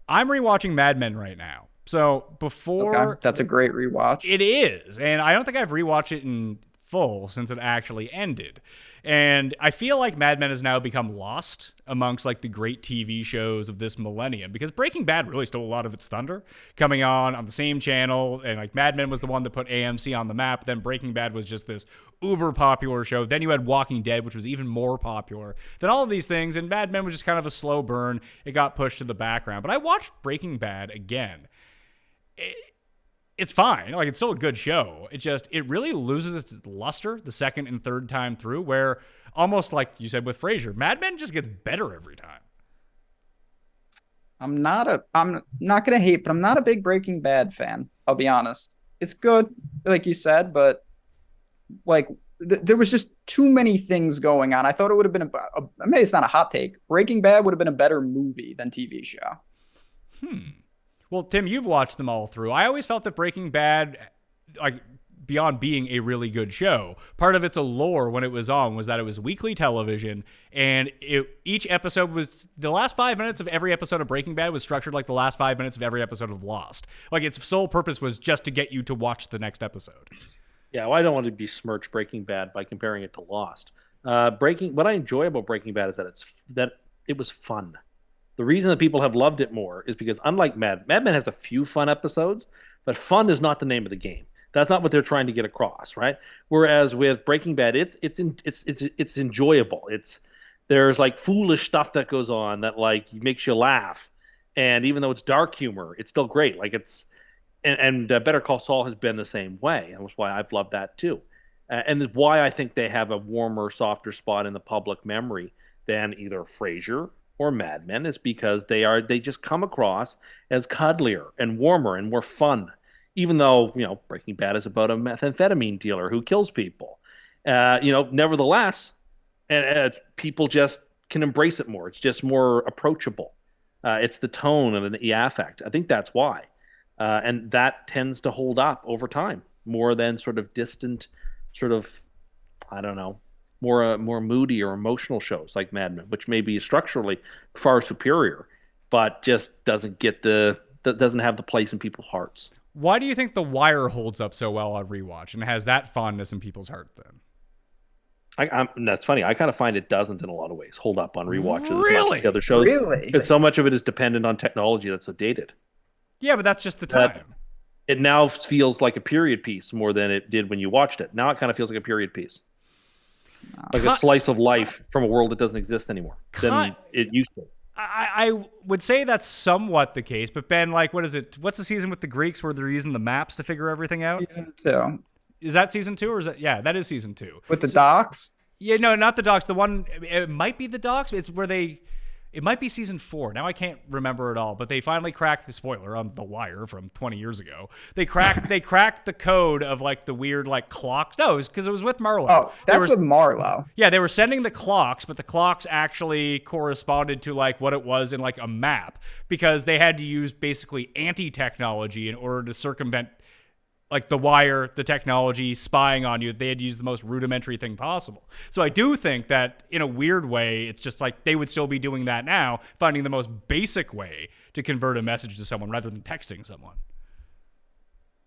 I'm rewatching Mad Men right now. So before... Okay. That's a great rewatch. It is. And I don't think I've rewatched it in full since it actually ended. And I feel like Mad Men has now become lost amongst like the great TV shows of this millennium, because Breaking Bad really stole a lot of its thunder coming on the same channel. And like Mad Men was the one that put AMC on the map. Then Breaking Bad was just this uber popular show. Then you had Walking Dead, which was even more popular than all of these things. And Mad Men was just kind of a slow burn. It got pushed to the background. But I watched Breaking Bad again. It's fine. Like, it's still a good show. It really loses its luster the second and third time through, where almost like you said with Frasier, Mad Men just gets better every time. I'm not going to hate, but I'm not a big Breaking Bad fan. I'll be honest. It's good, like you said, but like there was just too many things going on. I thought it would have been maybe it's not a hot take. Breaking Bad would have been a better movie than TV show. Well, Tim, you've watched them all through. I always felt that Breaking Bad, like, beyond being a really good show, part of its allure when it was on was that it was weekly television, and each episode was, the last 5 minutes of every episode of Breaking Bad was structured like the last 5 minutes of every episode of Lost. Like, its sole purpose was just to get you to watch the next episode. Yeah, well, I don't want to besmirch Breaking Bad by comparing it to Lost. What I enjoy about Breaking Bad is that it was fun. The reason that people have loved it more is because, unlike Mad Men has a few fun episodes, but fun is not the name of the game. That's not what they're trying to get across, right? Whereas with Breaking Bad, it's enjoyable. There's like foolish stuff that goes on that like makes you laugh, and even though it's dark humor, it's still great. Like Better Call Saul has been the same way, and that's why I've loved that too, and why I think they have a warmer, softer spot in the public memory than either Frasier or Mad Men, is because they just come across as cuddlier and warmer and more fun, even though, Breaking Bad is about a methamphetamine dealer who kills people. Nevertheless, people just can embrace it more. It's just more approachable. It's the tone and the affect. I think that's why. And that tends to hold up over time more than sort of distant, I don't know, more moody or emotional shows like Mad Men, which may be structurally far superior, but just doesn't have the place in people's hearts. Why do you think The Wire holds up so well on rewatch and has that fondness in people's heart then? That's funny. I kind of find it doesn't in a lot of ways hold up on rewatches as Really? much as the other shows. Really? Because so much of it is dependent on technology that's so dated. Yeah, but that's just the time. It now feels like a period piece more than it did when you watched it. Now it kind of feels like a period piece. Like a slice of life from a world that doesn't exist anymore than it used to. I would say that's somewhat the case, but Ben, like, what is it? What's the season with the Greeks where they're using the maps to figure everything out? Season 2. Is that season 2 or is that? Yeah, that is season 2. With the docks? Yeah, no, not the docks. The one, it might be the docks. It's where it might be season 4. Now I can't remember it all, but they finally cracked the spoiler on The Wire from 20 years ago. They cracked the code of like the weird like clocks. No, because it was with Marlowe. Oh, that's with Marlowe. Yeah, they were sending the clocks, but the clocks actually corresponded to like what it was in like a map, because they had to use basically anti-technology in order to circumvent like The Wire, the technology spying on you. They had to use the most rudimentary thing possible. So I do think that in a weird way, it's just like they would still be doing that now, finding the most basic way to convert a message to someone rather than texting someone.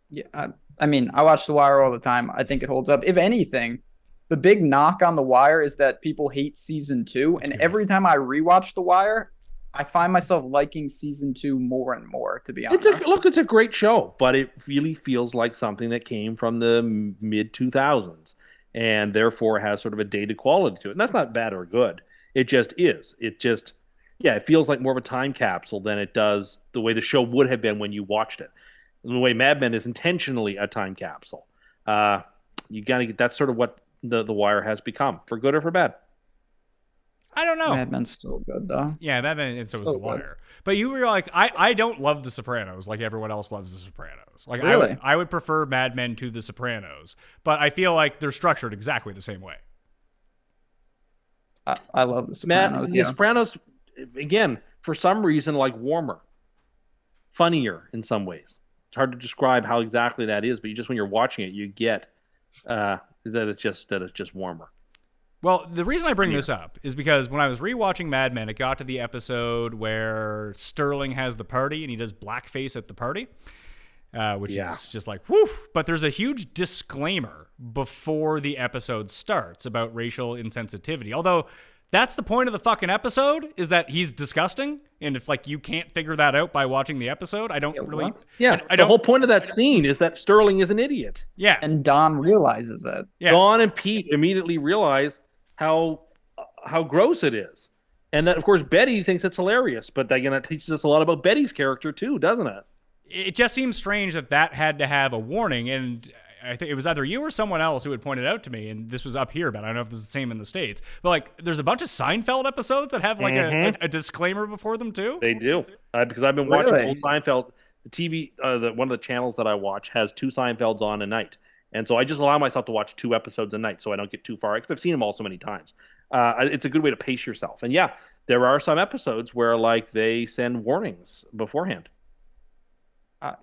Yeah, I mean, I watch The Wire all the time. I think it holds up. If anything, the big knock on The Wire is that people hate season 2. And every time I rewatch The Wire, I find myself liking season 2 more and more, to be honest. It's a great show, but it really feels like something that came from the mid 2000s and therefore has sort of a dated quality to it. And that's not bad or good. It just is. It feels like more of a time capsule than it does the way the show would have been when you watched it. And the way Mad Men is intentionally a time capsule. You got to get, that's sort of what the Wire has become, for good or for bad. I don't know. Mad Men's so good though. Yeah, Mad Men, and so was So The good. Wire. But you were like, I don't love The Sopranos like everyone else loves The Sopranos. Like Really? I would prefer Mad Men to The Sopranos, but I feel like they're structured exactly the same way. I love The Sopranos. The Sopranos, again, for some reason, like warmer, funnier in some ways. It's hard to describe how exactly that is, but you just when you're watching it, you get that it's just warmer. Well, the reason I bring this up is because when I was rewatching Mad Men, it got to the episode where Sterling has the party and he does blackface at the party, which is just like, whew. But there's a huge disclaimer before the episode starts about racial insensitivity. Although that's the point of the fucking episode, is that he's disgusting. And if like you can't figure that out by watching the episode, I don't really. What? Yeah, the whole point of that scene is that Sterling is an idiot. Yeah. And Don realizes it. Yeah. Dawn and Pete immediately realize how gross it is. And that, of course, Betty thinks it's hilarious. But again, that teaches us a lot about Betty's character, too, doesn't it? It just seems strange that had to have a warning. And I think it was either you or someone else who had pointed out to me, and this was up here, but I don't know if this is the same in the States. But like, there's a bunch of Seinfeld episodes that have like a disclaimer before them too. They do, because I've been watching Really? old Seinfeld. The TV, one of the channels that I watch has 2 Seinfelds on a night, and so I just allow myself to watch 2 episodes a night, so I don't get too far. Because I've seen them all so many times. It's a good way to pace yourself. And yeah, there are some episodes where like they send warnings beforehand. I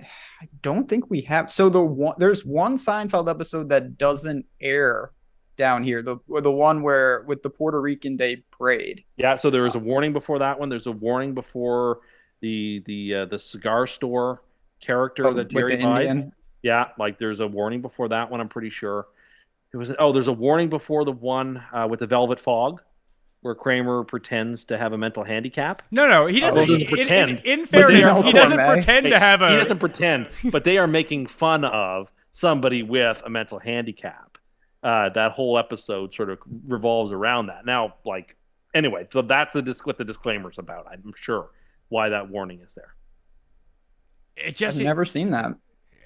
don't think we have. So there's one Seinfeld episode that doesn't air down here. The one where with the Puerto Rican Day Parade. Yeah, so there was a warning before that one. There's a warning before the cigar store character that Jerry buys. Indian. Yeah, like there's a warning before that one. I'm pretty sure. There's a warning before the one with the Velvet Fog, where Kramer pretends to have a mental handicap. No, he doesn't. He doesn't pretend. In fairness, But he doesn't Gourmet. pretend to have a. He doesn't pretend, but they are making fun of somebody with a mental handicap. That whole episode sort of revolves around that. Now, like, anyway, so that's what the disclaimer's about. I'm sure why that warning is there. It just I've never seen that.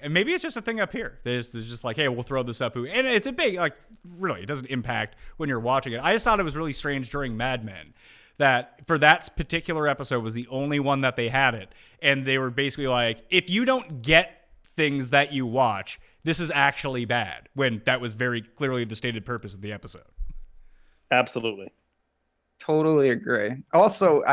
And maybe it's just a thing up here. There's just like, hey, we'll throw this up. And it's a big, like, really, it doesn't impact when you're watching it. I just thought it was really strange during Mad Men that for that particular episode was the only one that they had it. And they were basically like, if you don't get things that you watch, this is actually bad. When that was very clearly the stated purpose of the episode. Absolutely. Totally agree. Also,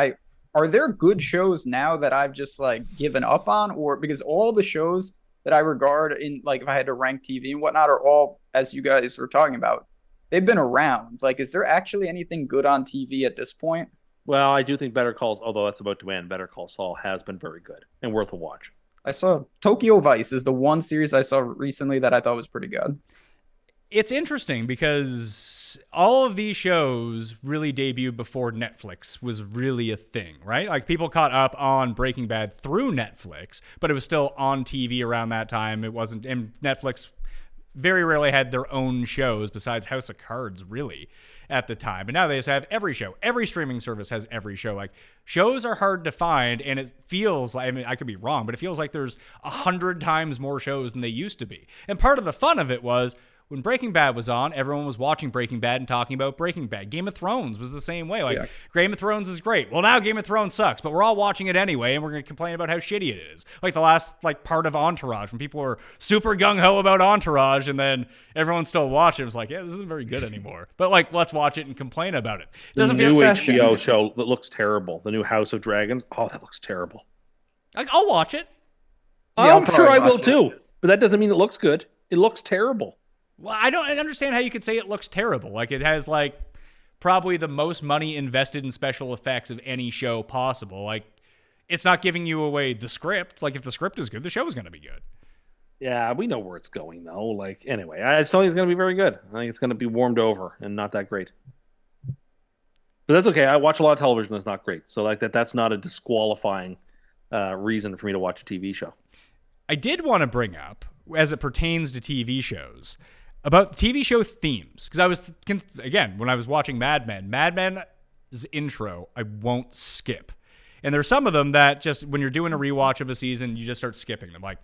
are there good shows now that I've just like given up on, or because all the shows that I regard in, like, if I had to rank TV and whatnot, are all, as you guys were talking about, they've been around. Like, is there actually anything good on TV at this point? Well, I do think although that's about to end, Better Call Saul has been very good and worth a watch. I saw Tokyo Vice is the one series I saw recently that I thought was pretty good. It's interesting because all of these shows really debuted before Netflix was really a thing, right? Like people caught up on Breaking Bad through Netflix, but it was still on TV around that time. It wasn't, and Netflix very rarely had their own shows besides House of Cards, really, at the time. But now they just have every show. Every streaming service has every show. Like, shows are hard to find, and it feels like, I mean, I could be wrong, but it feels like there's 100 times more shows than they used to be. And part of the fun of it was, when Breaking Bad was on, everyone was watching Breaking Bad and talking about Breaking Bad. Game of Thrones was the same way. Like, Yeah. Game of Thrones is great. Well, now Game of Thrones sucks, but we're all watching it anyway, and we're going to complain about how shitty it is. Like the last part of Entourage, when people were super gung-ho about Entourage, and then everyone still watched it. It was like, yeah, this isn't very good anymore. But, like, let's watch it and complain about it. It doesn't The new feel... HBO show that looks terrible. The new House of Dragons. Oh, that looks terrible. Like, I'll watch it. Yeah, I'm sure I will watch it. too. But that doesn't mean it looks good. It looks terrible. Well, I don't understand how you could say it looks terrible. Like, it has, like, probably the most money invested in special effects of any show possible. Like, it's not giving you away the script. Like, if the script is good, the show is going to be good. Yeah, we know where it's going though. Like, anyway, I just don't think it's going to be very good. I think it's going to be warmed over and not that great. But that's okay. I watch a lot of television that's not great. So like that's not a disqualifying reason for me to watch a TV show. I did want to bring up, as it pertains to TV shows, about TV show themes. Because I was, again, when I was watching Mad Men's intro, I won't skip. And there's some of them that just, when you're doing a rewatch of a season, you just start skipping them. Like,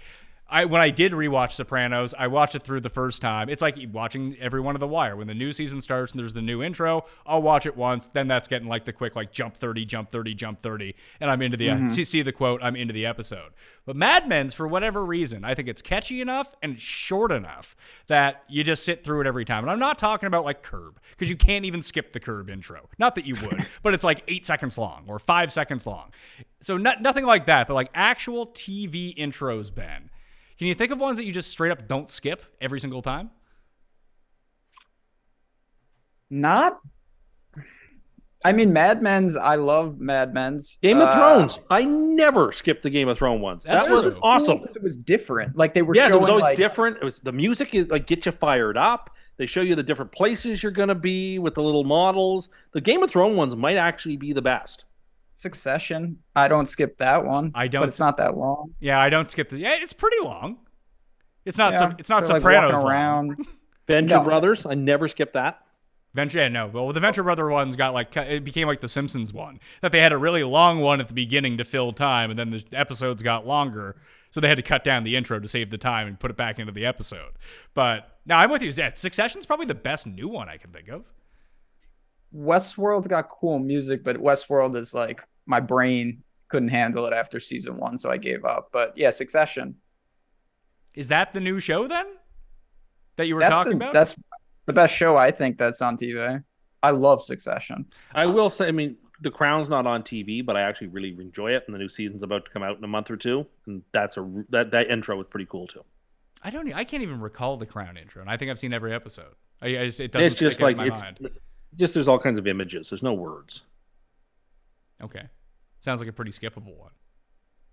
When I did rewatch Sopranos, I watched it through the first time. It's like watching every one of The Wire. When the new season starts and there's the new intro, I'll watch it once. Then that's getting like the quick like jump 30, jump 30, jump 30, and I'm into the see the quote. I'm into the episode. But Mad Men's, for whatever reason, I think it's catchy enough and it's short enough that you just sit through it every time. And I'm not talking about like Curb, because you can't even skip the Curb intro. Not that you would, but it's like 8 seconds long or 5 seconds long. So nothing like that, but like actual TV intros, Ben. Can you think of ones that you just straight up don't skip every single time? Not. I mean, Mad Men's. I love Mad Men's. Game of Thrones. I never skipped the Game of Thrones ones. That was awesome. It was different. Like they were. Yes, showing, it was always like, different. It was the music is like get you fired up. They show you the different places you're gonna be with the little models. The Game of Thrones ones might actually be the best. Succession. I don't skip that one. I don't. But it's not that long. Yeah, I don't skip the. Yeah, it's pretty long. It's not. Yeah, It's not like Sopranos around. Venture Brothers. I never skipped that. Venture. Yeah, no. Well, the Venture Brother ones got like it became like the Simpsons one, that they had a really long one at the beginning to fill time, and then the episodes got longer, so they had to cut down the intro to save the time and put it back into the episode. But now I'm with you. Yeah, Succession's probably the best new one I can think of. Westworld's got cool music, but Westworld is like my brain couldn't handle it after season 1, so I gave up. But yeah, Succession. Is that the new show then that you were talking about? That's the best show I think that's on TV. I love Succession. I will say, I mean, The Crown's not on TV, but I actually really enjoy it, and the new season's about to come out in a month or two, and that intro was pretty cool too. I can't even recall the Crown intro, and I think I've seen every episode. It doesn't It's stick just in like my mind. Just there's all kinds of images. There's no words. Okay, sounds like a pretty skippable one.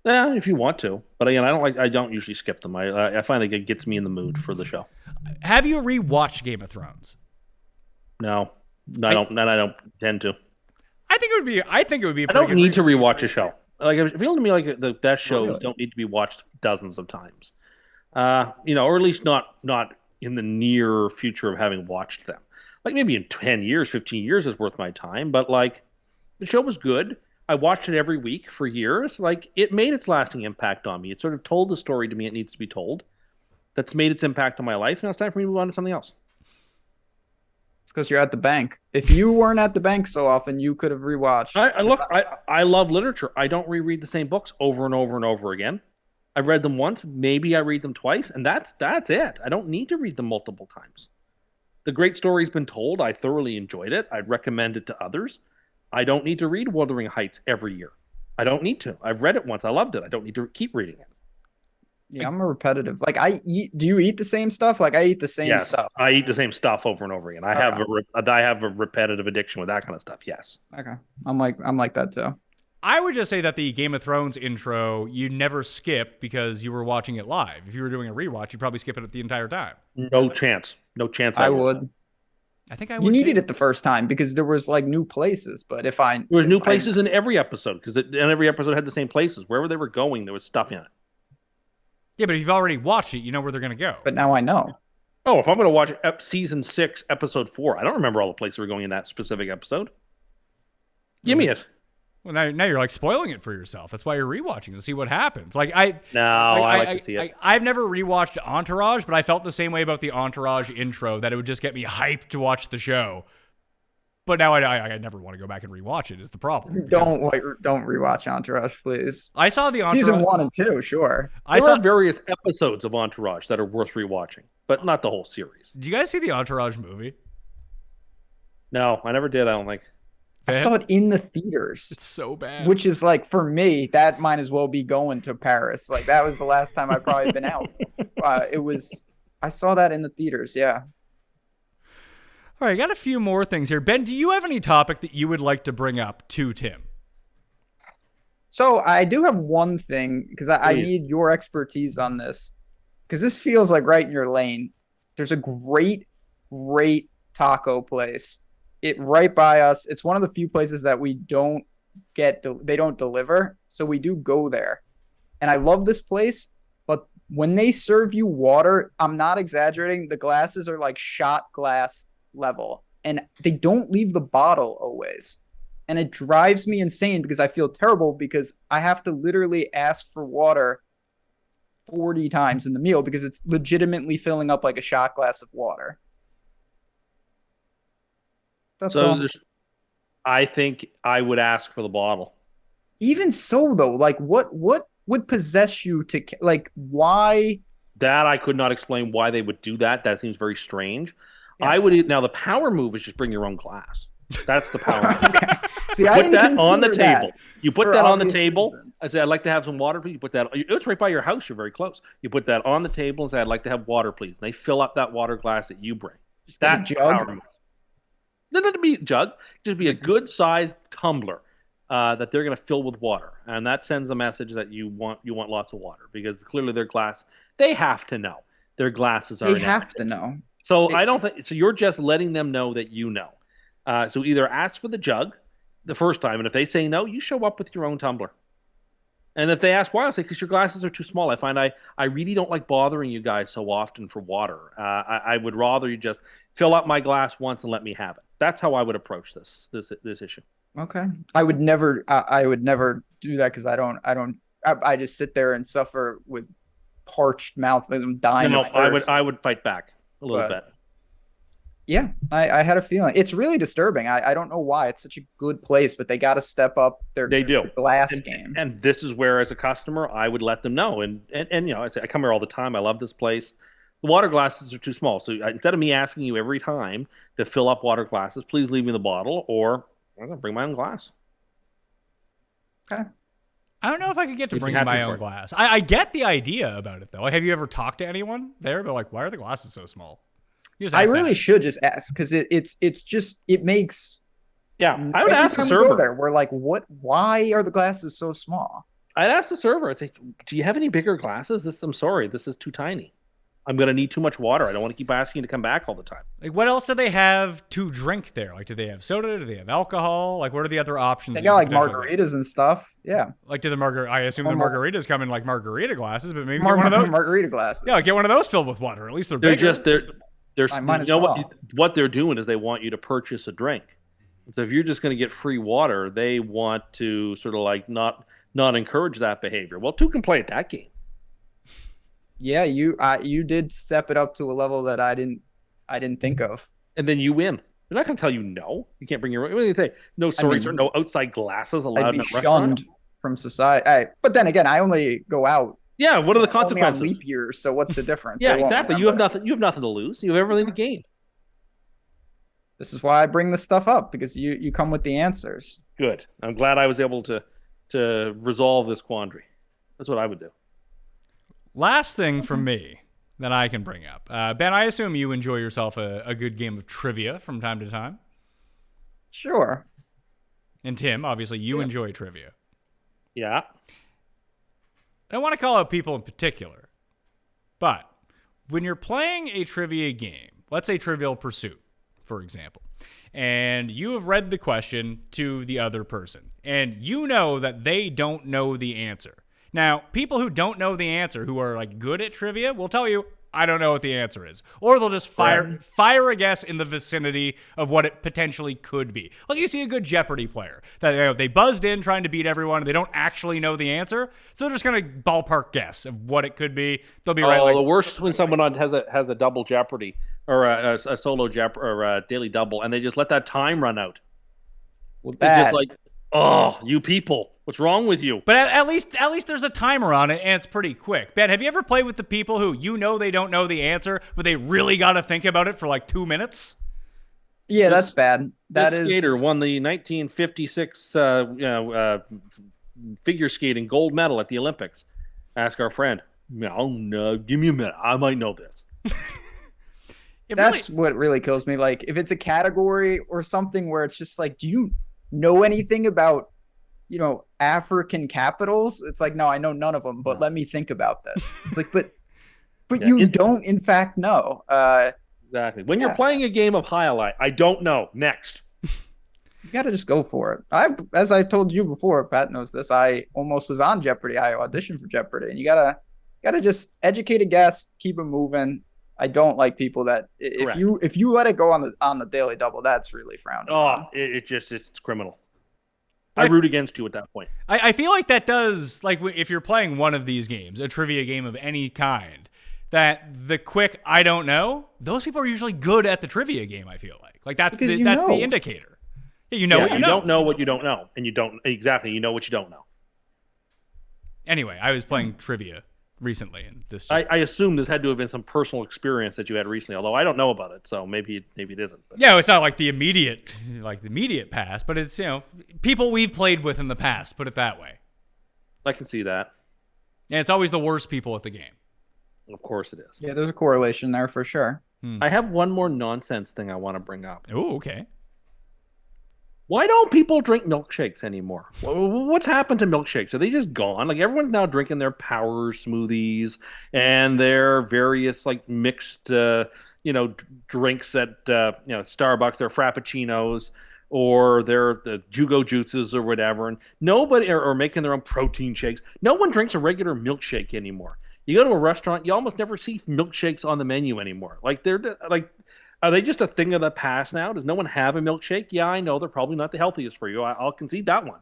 Yeah, if you want to, but again, I don't usually skip them. I find like it gets me in the mood for the show. Have you rewatched Game of Thrones? No, I don't tend to. I think it would be. I don't need to rewatch a show. Like it feels to me like the best shows don't need to be watched dozens of times. Or at least not in the near future of having watched them. Like maybe in 10 years, 15 years is worth my time. But like the show was good. I watched it every week for years. Like it made its lasting impact on me. It sort of told the story to me it needs to be told. That's made its impact on my life. Now it's time for me to move on to something else. It's because you're at the bank. If you weren't at the bank so often, you could have rewatched. I love literature. I don't reread the same books over and over and over again. I read them once. Maybe I read them twice. And that's it. I don't need to read them multiple times. The great story's been told. I thoroughly enjoyed it. I'd recommend it to others. I don't need to read Wuthering Heights every year. I don't need to. I've read it once. I loved it. I don't need to keep reading it. Yeah, I'm a repetitive. Like do you eat the same stuff? Like I eat the same stuff. I eat the same stuff over and over again. I have a repetitive addiction with that kind of stuff. Yes. Okay. I'm like that too. I would just say that the Game of Thrones intro you never skipped because you were watching it live. If you were doing a rewatch, you'd probably skip it the entire time. No chance. No chance. I would. I think I would. You needed it the first time because there was like new places. But there was new places in every episode because every episode had the same places. Wherever they were going, there was stuff in it. Yeah, but if you've already watched it, you know where they're going to go. But now I know. Oh, if I'm going to watch season 6, episode 4, I don't remember all the places we're going in that specific episode. Give me it. Well, now you're like spoiling it for yourself. That's why you're rewatching to see what happens. Like I like to see it. I've never rewatched Entourage, but I felt the same way about the Entourage intro, that it would just get me hyped to watch the show. But now I never want to go back and rewatch it. Is the problem? Don't rewatch Entourage, please. I saw the Entourage season 1 and 2, sure. There are various episodes of Entourage that are worth rewatching, but not the whole series. Did you guys see the Entourage movie? No, I never did. I don't think. I saw it in the theaters. It's so bad. Which is like, for me, that might as well be going to Paris. Like that was the last time I've probably been out. I saw that in the theaters. Yeah. All right, I got a few more things here. Ben, do you have any topic that you would like to bring up to Tim? So I do have one thing because I need your expertise on this because this feels like right in your lane. There's a great taco place. Right by us. It's one of the few places that we don't they don't deliver. So we do go there. And I love this place, but when they serve you water, I'm not exaggerating. The glasses are like shot glass level and they don't leave the bottle always. And it drives me insane because I feel terrible because I have to literally ask for water 40 times in the meal because it's legitimately filling up like a shot glass of water. That's all. I think I would ask for the bottle. Even so, though, like what would possess you to like why? That I could not explain why they would do that. That seems very strange. Yeah. I would now the power move is just bring your own glass. That's the power move. Okay. See, I Put didn't that on the consider that table. You put for that on the obvious table. reasons. I say, I'd like to have some water, please. You put that. It's right by your house. You're very close. You put that on the table and say, I'd like to have water, please. And they fill up that water glass that you bring. Just get a That's the jug? power move. Doesn't be a jug. Just be a good sized tumbler that they're going to fill with water, and that sends a message that you want lots of water because clearly their glass. They have to know their glasses are. They have to know. So I don't think so. You're just letting them know that you know. So either ask for the jug the first time, and if they say no, you show up with your own tumbler. And if they ask why, I'll say because your glasses are too small. I find I really don't like bothering you guys so often for water. I would rather you just fill up my glass once and let me have it. That's how I would approach this issue. Okay. I would never do that because I just sit there and suffer with parched mouths. I'm dying of thirst. I would fight back a little bit. Yeah, I had a feeling. It's really disturbing. I don't know why. It's such a good place, but they got to step up their glass game. And this is where, as a customer, I would let them know. And you know, I come here all the time. I love this place. The water glasses are too small. So instead of me asking you every time to fill up water glasses, please leave me the bottle, or I'm going to bring my own glass. Okay. I don't know if I could get to bring my own glass. I get the idea about it, though. Like, have you ever talked to anyone there? But like, why are the glasses so small? I really should just ask because it makes. Yeah, I would ask the server. There, we're like, what? Why are the glasses so small? I'd ask the server. I'd say, do you have any bigger glasses? I'm sorry, this is too tiny. I'm going to need too much water. I don't want to keep asking you to come back all the time. Like, what else do they have to drink there? Like, do they have soda? Do they have alcohol? Like, what are the other options? They got like margaritas and stuff. Yeah. Like, I assume the margaritas come in like margarita glasses, but maybe get one of those margarita glasses. Yeah, get one of those filled with water. At least they're bigger. What they're doing is they want you to purchase a drink. So if you're just going to get free water, they want to sort of like not encourage that behavior. Well, two can play at that game. Yeah, you did step it up to a level that I didn't think of. And then you win. They're not going to tell you no. You can't bring your own. What do you say? No sorries or no outside glasses allowed in a restaurant. Shunned from society. But then again, I only go out. Yeah, what are the consequences? Only on leap years, so what's the difference? Yeah, exactly. You have nothing. You have nothing to lose. You have everything to gain. This is why I bring this stuff up because you come with the answers. Good. I'm glad I was able to resolve this quandary. That's what I would do. Last thing from me that I can bring up. Ben, I assume you enjoy yourself a good game of trivia from time to time. Sure. And Tim, obviously, you enjoy trivia. Yeah. I don't want to call out people in particular, but when you're playing a trivia game, let's say Trivial Pursuit, for example, and you have read the question to the other person, and you know that they don't know the answer. Now, people who don't know the answer, who are like good at trivia, will tell you, I don't know what the answer is. Or they'll just fire a guess in the vicinity of what it potentially could be. Like you see a good Jeopardy player that they buzzed in trying to beat everyone, and they don't actually know the answer, so they're just gonna ballpark guess of what it could be. They'll be right. The worst when someone has a double Jeopardy or a solo Jeopardy or a daily double, and they just let that time run out. Well, it's just like, oh, you people. What's wrong with you? But at least there's a timer on it, and it's pretty quick. Ben, have you ever played with the people who they don't know the answer, but they really got to think about it for like 2 minutes? Yeah, that's bad. This skater won the 1956 figure skating gold medal at the Olympics. Ask our friend. No, give me a minute. I might know this. That's what really kills me. Like, if it's a category or something where it's just like, do you know anything about African capitals? It's like, no, I know none of them, but let me think about this. It's like, but you don't in fact know. Exactly. When you're playing a game of highlight, I don't know. Next. You got to just go for it. As I've told you before, Pat knows this, I almost was on Jeopardy. I auditioned for Jeopardy, and you gotta just educate a guess, keep it moving. I don't like people that if you let it go on the daily double, that's really frowned upon. It's criminal. I root against you at that point. I feel like that does, like, if you're playing one of these games, a trivia game of any kind, that the quick I don't know, those people are usually good at the trivia game, I feel like. Like, that's the indicator. Yeah, you know what you know. You don't know what you don't know. And you don't, exactly, you know what you don't know. Anyway, I was playing trivia recently, and this just... I assume this had to have been some personal experience that you had recently, although I don't know about it, so maybe it isn't. But. Yeah, it's not like the immediate past, but it's, people we've played with in the past, put it that way. I can see that. And it's always the worst people at the game. Of course it is. Yeah, there's a correlation there for sure. I have one more nonsense thing I want to bring up. Oh, okay. Why don't people drink milkshakes anymore? What's happened to milkshakes? Are they just gone? Like, everyone's now drinking their power smoothies and their various, like, mixed, drinks at, Starbucks, their frappuccinos, or the jugo juices or whatever. And nobody, or making their own protein shakes. No one drinks a regular milkshake anymore. You go to a restaurant, you almost never see milkshakes on the menu anymore. Like, are they just a thing of the past now? Does no one have a milkshake? Yeah, I know they're probably not the healthiest for you. I'll concede that one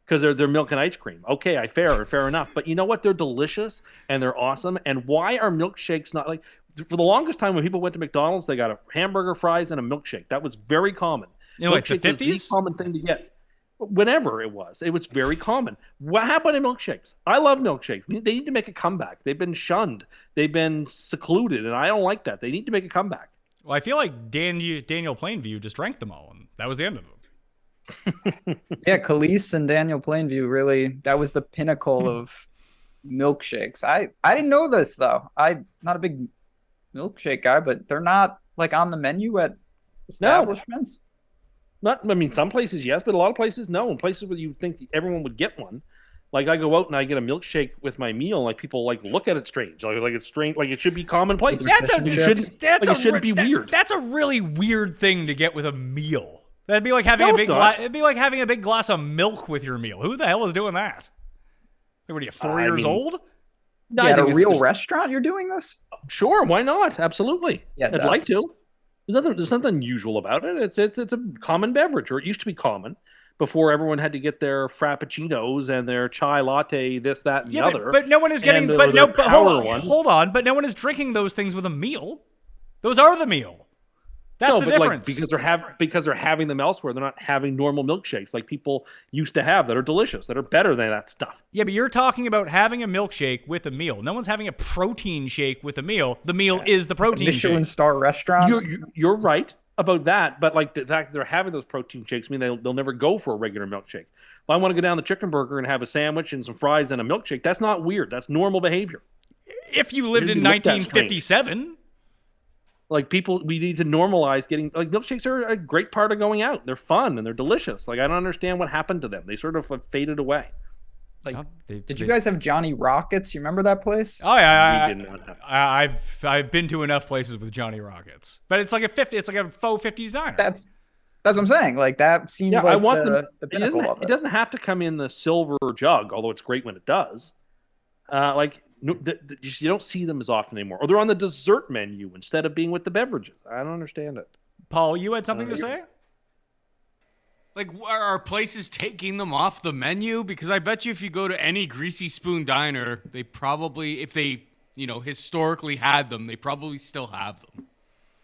because they're milk and ice cream. Okay, fair enough. But you know what? They're delicious and they're awesome. And why are milkshakes not like? For the longest time, when people went to McDonald's, they got a hamburger, fries, and a milkshake. That was very common. Like the 50s? Was the common thing to get. Whenever it was very common. What happened to milkshakes? I love milkshakes. They need to make a comeback. They've been shunned. They've been secluded, and I don't like that. They need to make a comeback. Well, I feel like Daniel Plainview just drank them all, and that was the end of them. Yeah, Khalees and Daniel Plainview, really, that was the pinnacle of milkshakes. I didn't know this, though. I'm not a big milkshake guy, but they're not, like, on the menu at establishments? Some places, yes, but a lot of places, no. In places where you think everyone would get one. Like, I go out and I get a milkshake with my meal, like, people, like, look at it strange. Like it's strange. Like, it should be commonplace. It shouldn't be weird. That's a really weird thing to get with a meal. That'd be like having it'd be like having a big glass of milk with your meal. Who the hell is doing that? Like, what are you, 4 years old? No, at a real restaurant you're doing this? Sure, why not? Absolutely. Yeah, I'd like to. There's nothing unusual about it. It's a common beverage, or it used to be common before everyone had to get their frappuccinos and their chai latte, this, that, and the other. But no one is getting. Hold on. But no one is drinking those things with a meal. Those are the meal. That's the difference. Because they're having them elsewhere. They're not having normal milkshakes like people used to have that are delicious, that are better than that stuff. Yeah, but you're talking about having a milkshake with a meal. No one's having a protein shake with a meal. The meal is the protein shake. Michelin star restaurant. You're right about that, but like the fact they're having those protein shakes mean they'll never go for a regular milkshake. If I want to go down the Chicken Burger and have a sandwich and some fries and a milkshake, that's not weird. That's normal behavior. If you lived in 1957. Like, we need to normalize getting, like, milkshakes are a great part of going out. They're fun and they're delicious. Like, I don't understand what happened to them. They sort of faded away. Like, did you guys have Johnny Rockets? You remember that place? Oh yeah, I've been to enough places with Johnny Rockets, but it's like a faux 50s diner. That's what I'm saying. Like, that seems like I want the pinnacle of it. It doesn't have to come in the silver jug, although it's great when it does. You don't see them as often anymore, or they're on the dessert menu instead of being with the beverages. I don't understand it. Paul, you had something to say? Like, are places taking them off the menu? Because I bet you if you go to any Greasy Spoon diner, they probably, if they, historically had them, they probably still have them.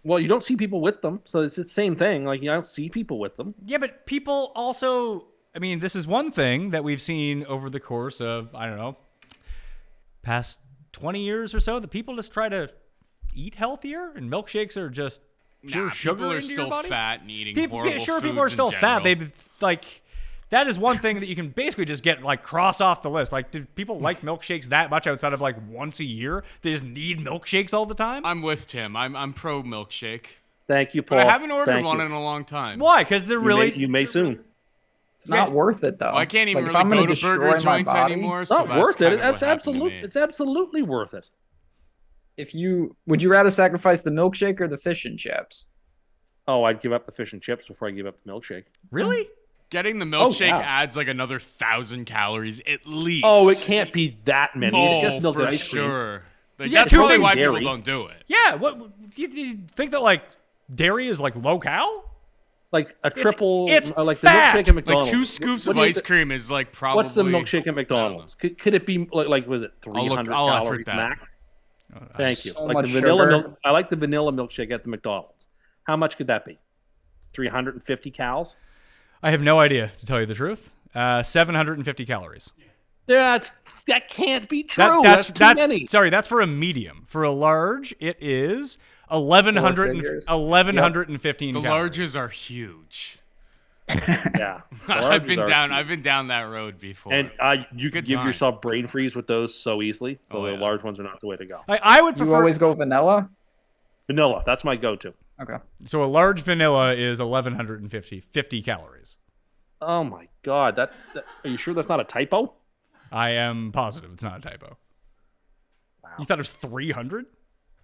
Well, you don't see people with them, so it's the same thing. Like, you don't see people with them. Yeah, but people also, this is one thing that we've seen over the course of, I don't know, past 20 years or so, that people just try to eat healthier, and milkshakes are just pure sugar people are into still your body. Fat and eating horrible foods. People are still fat. That is one thing that you can basically just get, like, cross off the list. Like, do people like milkshakes that much outside of, like, once a year? They just need milkshakes all the time? I'm with Tim. I'm pro milkshake. Thank you, Paul. But I haven't ordered one in a long time. Why? Because they're really... You may soon. It's not worth it, though. Well, I can't even really go to burger joints anymore. It's not worth it. It's absolutely worth it. Would you rather sacrifice the milkshake or the fish and chips? Oh, I'd give up the fish and chips before I give up the milkshake. Really? Getting the milkshake adds like another 1,000 calories at least. Oh, it can't be that many. Oh, it's just milk for and ice cream. sure. That's probably why people don't do it. Yeah. What you think that, like, dairy is, like, low cal? Like a triple, it's like fat. the milkshake at McDonald's. Like 2 scoops What of do you ice cream is like probably. What's the milkshake at McDonald's? Could it be like was it 300 I'll calories effort that. max? Thank you. So Like much the vanilla sugar. milk. I like the vanilla milkshake at the McDonald's. How much could that be? 350 calories? I have no idea, to tell you the truth. 750 calories. That can't be true. That's too many. Sorry, that's for a medium. For a large, it is 1,115 The calories. larges are huge. Yeah, I've been Larges are- down that road before. And you could Good give time. yourself brain freeze with those so easily. So Oh, the yeah. large ones are not the way to go. I would prefer. You always go vanilla? Vanilla, that's my go-to. Okay. So a large vanilla is 1,150 calories. Oh my god, that are you sure that's not a typo? I am positive it's not a typo. Wow. You thought it was 300?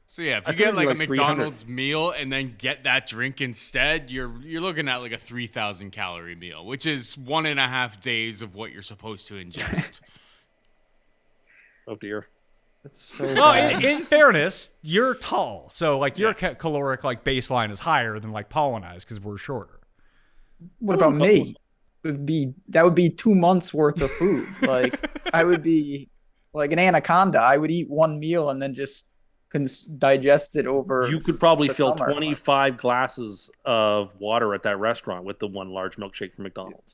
So yeah, if I you thought get it'd be like a like 300. McDonald's meal and then get that drink instead, you're looking at like a 3,000 calorie meal, which is 1.5 days of what you're supposed to ingest. Oh dear. That's so Well, bad. in fairness, you're tall, so like your caloric like baseline is higher than like Paul and I's because we're shorter. What about me? That would be 2 months worth of food. Like I would be like an anaconda. I would eat one meal and then just digest it over. You could probably the fill summer. 25 glasses of water at that restaurant with the one large milkshake from McDonald's.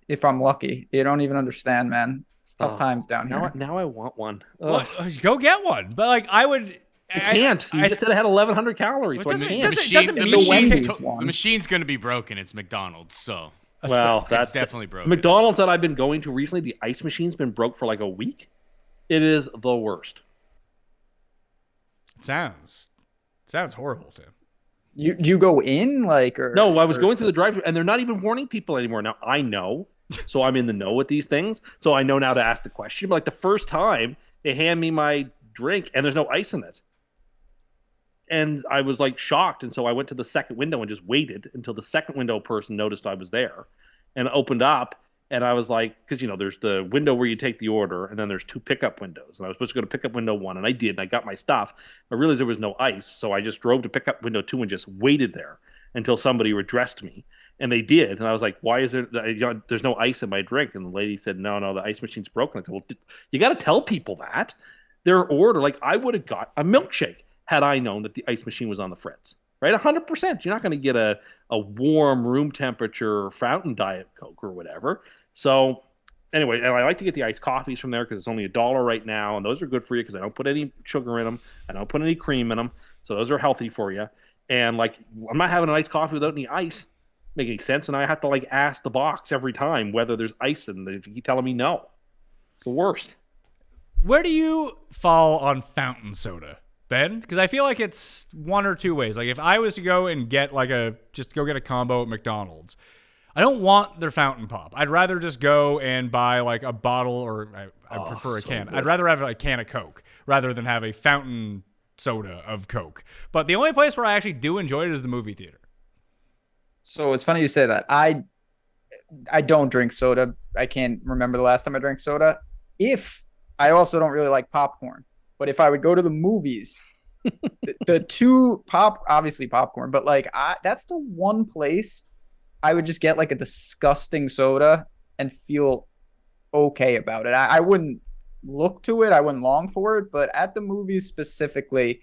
If I'm lucky. You don't even understand, man. It's tough times down here. Now I want one. Well, Ugh. go get one. But like I would. I can't. You just said I had 1,100 calories. So I doesn't- can't. doesn't the mean the machine's Wendy's the one. machine's gonna be broken. It's McDonald's, so Well, that's definitely broken. McDonald's that I've been going to recently, the ice machine's been broke for like a week. It is the worst. It sounds horrible, Tim. You go in like or No, I was or- going through the drive-thru, and they're not even warning people anymore. Now I know, so I'm in the know with these things. So I know now to ask the question. But like the first time, they hand me my drink, and there's no ice in it, and I was like shocked. And so I went to the second window and just waited until the second window person noticed I was there, and opened up. And I was like, because there's the window where you take the order, and then there's 2 pickup windows. And I was supposed to go to pickup window 1, and I did, and I got my stuff. I realized there was no ice, so I just drove to pickup window 2 and just waited there until somebody addressed me. And they did, and I was like, "Why is there? There's no ice in my drink." And the lady said, "No, the ice machine's broken." I said, "Well, you got to tell people that their order. Like I would have got a milkshake had I known that the ice machine was on the fritz, right? 100%. You're not going to get a warm room temperature fountain Diet Coke or whatever." So anyway, and I like to get the iced coffees from there because it's only $1 right now, and those are good for you because I don't put any sugar in them, I don't put any cream in them, so those are healthy for you. And like, I'm not having an iced coffee without any ice. Make any sense? And I have to like ask the box every time whether there's ice in. They keep telling me no. It's the worst. Where do you fall on fountain soda, Ben? Because I feel like it's one or two ways. Like if I was to go and get just go get a combo at McDonald's, I don't want their fountain pop. I'd rather just go and buy like a bottle, or I prefer a can. good. I'd rather have a can of Coke rather than have a fountain soda of Coke. But the only place where I actually do enjoy it is the movie theater. So it's funny you say that. I don't drink soda. I can't remember the last time I drank soda. I also don't really like popcorn, but if I would go to the movies, the two obviously popcorn, but like that's the one place I would just get like a disgusting soda and feel okay about it. I wouldn't look to it. I wouldn't long for it, but at the movies specifically,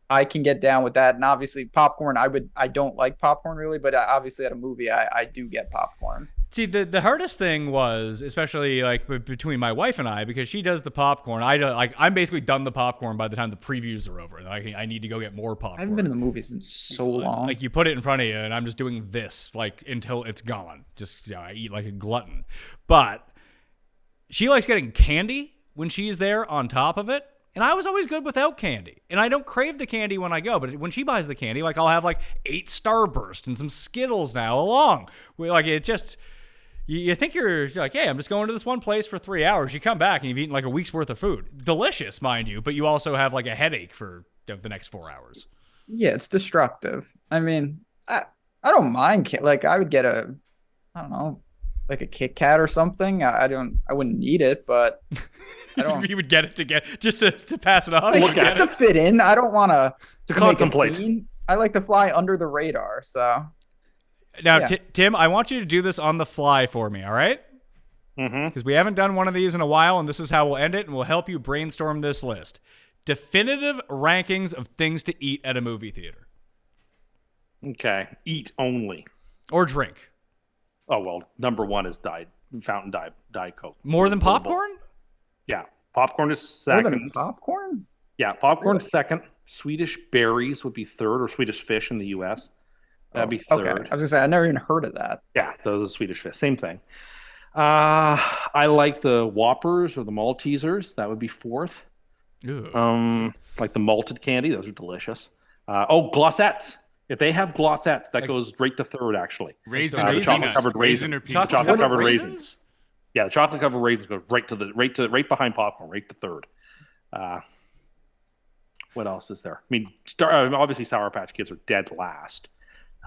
I can get down with that. And obviously popcorn, I don't like popcorn really, but obviously at a movie, I do get popcorn. See, the hardest thing was, especially like between my wife and I, because she does the popcorn. I'm basically done the popcorn by the time the previews are over. Like I need to go get more popcorn. I haven't been to the movies in so long. Like you put it in front of you, and I'm just doing this like until it's gone. Just I eat like a glutton. But she likes getting candy when she's there on top of it. And I was always good without candy. And I don't crave the candy when I go. But when she buys the candy, like I'll have like 8 Starburst and some Skittles now along. Like it just, you think you're like, hey, I'm just going to this one place for 3 hours. You come back and you've eaten like a week's worth of food. Delicious, mind you. But you also have like a headache for the next 4 hours. Yeah, it's destructive. I mean, I don't mind. Like I would get I don't know, like a Kit Kat or something. I wouldn't need it, but I don't. You would get it just to pass it on. Like, just to fit in. I don't want to contemplate. I like to fly under the radar. So Now, Yeah. Tim, I want you to do this on the fly for me, all right? Mm-hmm. Because we haven't done one of these in a while, and this is how we'll end it, and we'll help you brainstorm this list. Definitive rankings of things to eat at a movie theater. Okay. Eat only. Or drink. Oh, well, number one is Fountain Diet Coke. More than popcorn? Yeah. Popcorn is More second. than popcorn? Yeah, popcorn's second. Swedish berries would be third, or Swedish fish in the U.S. That'd be third. Okay. I was going to say, I never even heard of that. Yeah, those are Swedish fish. Same thing. I like the Whoppers or the Maltesers. That would be fourth. Ew. Like the malted candy. Those are delicious. Glossettes. If they have glossettes, that goes right to third, actually. Raisin, the chocolate-covered raisin or peanut. Chocolate-covered raisins. Yeah, the chocolate-covered raisins go right behind popcorn, right to third. What else is there? I mean, obviously Sour Patch Kids are dead last.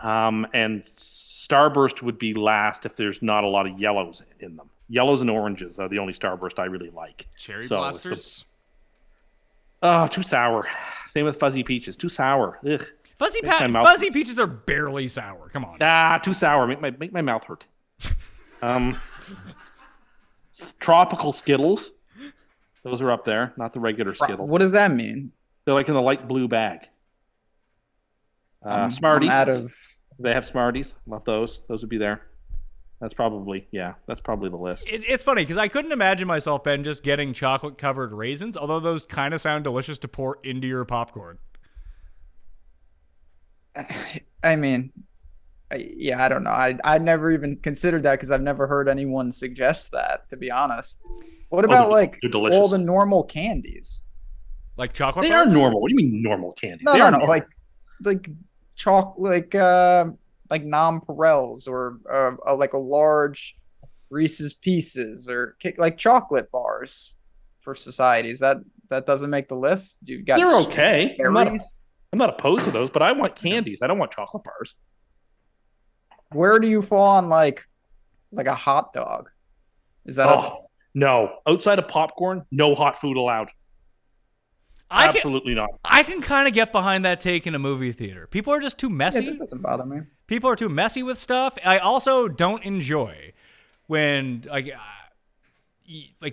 And Starburst would be last if there's not a lot of yellows in them. Yellows and oranges are the only Starburst I really like. Cherry Blasters? Too sour. Same with Fuzzy Peaches. Too sour. Ugh. Fuzzy Peaches are barely sour. Come on. Too sour. Make my mouth hurt. Tropical Skittles. Those are up there, not the regular Skittles. What does that mean? They're like in the light blue bag. Smarties. They have Smarties. Love those. Those would be there. That's probably the list. It's funny because I couldn't imagine myself, Ben, just getting chocolate-covered raisins, although those kind of sound delicious to pour into your popcorn. I mean, I don't know. I never even considered that because I've never heard anyone suggest that, to be honest. What about they're delicious. all the normal candies? Like chocolate They bars? are normal. What do you mean normal candy? No, They are normal. like chocolate, like nonpareils or like a large Reese's Pieces or like chocolate bars for societies. That doesn't make the list. You got They're okay. berries. I'm not opposed to those, but I want candies. I don't want chocolate bars. Where do you fall on like a hot dog? Is that no. Outside of popcorn, no hot food allowed. Absolutely not. I can kind of get behind that take in a movie theater. People are just too messy. Yeah, that doesn't bother me. People are too messy with stuff. I also don't enjoy when like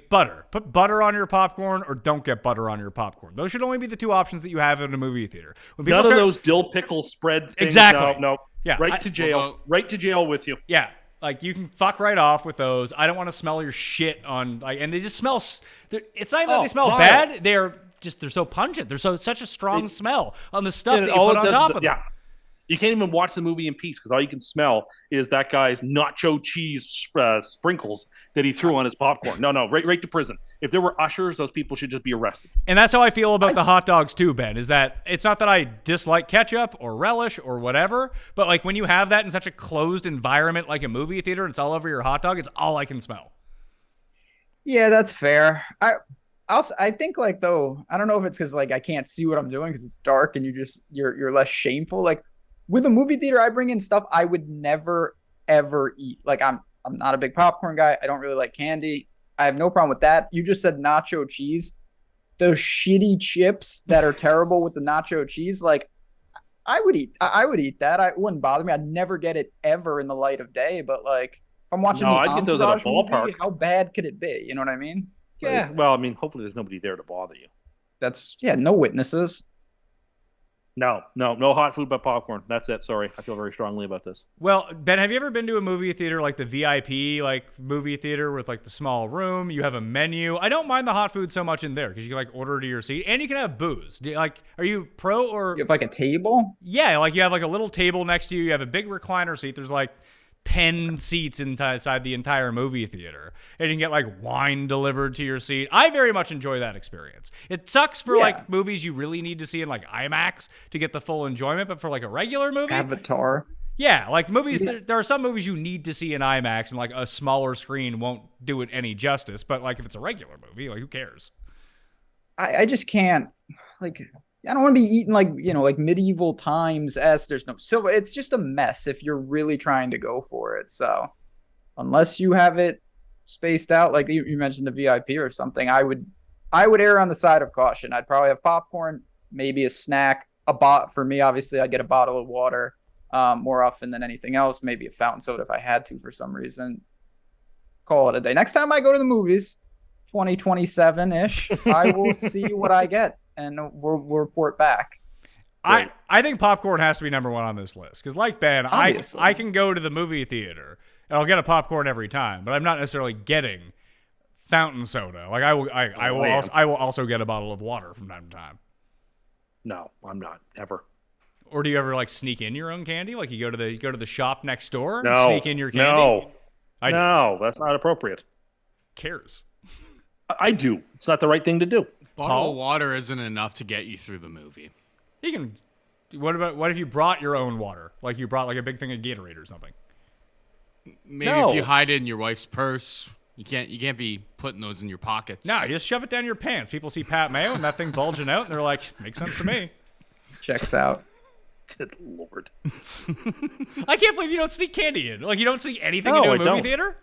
butter. Put butter on your popcorn or don't get butter on your popcorn. Those should only be the two options that you have in a movie theater. When people None of those dill pickle spread things. Exactly. No. Yeah. Right to jail. Right to jail with you. Yeah. Like, you can fuck right off with those. I don't want to smell your shit on, and they just smell, it's not even that they smell bad. They're so pungent. There's such a strong smell on the stuff that you put on top of them. Yeah. You can't even watch the movie in peace because all you can smell is that guy's nacho cheese sprinkles that he threw on his popcorn. No, right to prison. If there were ushers, those people should just be arrested. And that's how I feel about the hot dogs too, Ben, is that it's not that I dislike ketchup or relish or whatever, but like when you have that in such a closed environment like a movie theater and it's all over your hot dog, it's all I can smell. Yeah, that's fair. I think like though, I don't know if it's because like I can't see what I'm doing because it's dark and you're less shameful. Like with a movie theater, I bring in stuff I would never ever eat. Like I'm not a big popcorn guy. I don't really like candy. I have no problem with that. You just said nacho cheese. Those shitty chips that are terrible with the nacho cheese, like I would eat that. It wouldn't bother me. I'd never get it ever in the light of day. But like if I'm watching the I'd get those at a ballpark. movie, how bad could it be? You know what I mean? Yeah. Well, I mean, hopefully there's nobody there to bother you. No witnesses. No hot food but popcorn. That's it. Sorry. I feel very strongly about this. Well, Ben, have you ever been to a movie theater like the VIP movie theater with like the small room? You have a menu. I don't mind the hot food so much in there because you can like order to your seat and you can have booze. Are you pro or? You have like a table? Yeah, like you have like a little table next to you. You have a big recliner seat. There's like 10 seats inside the entire movie theater, and you can get like wine delivered to your seat. I very much enjoy that experience. It sucks for like movies you really need to see in like IMAX to get the full enjoyment, but for like a regular movie, Avatar. Yeah, like movies, there are some movies you need to see in IMAX, and like a smaller screen won't do it any justice. But like if it's a regular movie, like who cares? I just can't like. I don't want to be eating like, like medieval times as there's no silver. It's just a mess if you're really trying to go for it. So unless you have it spaced out, like you mentioned the VIP or something, I would err on the side of caution. I'd probably have popcorn, maybe a snack, for me, obviously I'd get a bottle of water. more often than anything else. Maybe a fountain soda if I had to for some reason. Call it a day. Next time I go to the movies, 2027-ish, I will see what I get and we'll report back. I think popcorn has to be number one on this list because, like Ben, I can go to the movie theater and I'll get a popcorn every time, but I'm not necessarily getting fountain soda. Like I will also get a bottle of water from time to time. No, I'm not ever. Or do you ever like sneak in your own candy? Like you go to the shop next door and No, sneak in your candy? No, that's not appropriate. Cares. I do. It's not the right thing to do. Bottle of water isn't enough to get you through the movie. You can. What if you brought your own water? Like you brought like a big thing of Gatorade or something. Maybe if you hide it in your wife's purse. You can't be putting those in your pockets. No, you just shove it down your pants. People see Pat Mayo and that thing bulging out, and they're like, makes sense to me. Checks out. Good Lord. I can't believe you don't sneak candy in. Like, you don't sneak anything into a movie theater?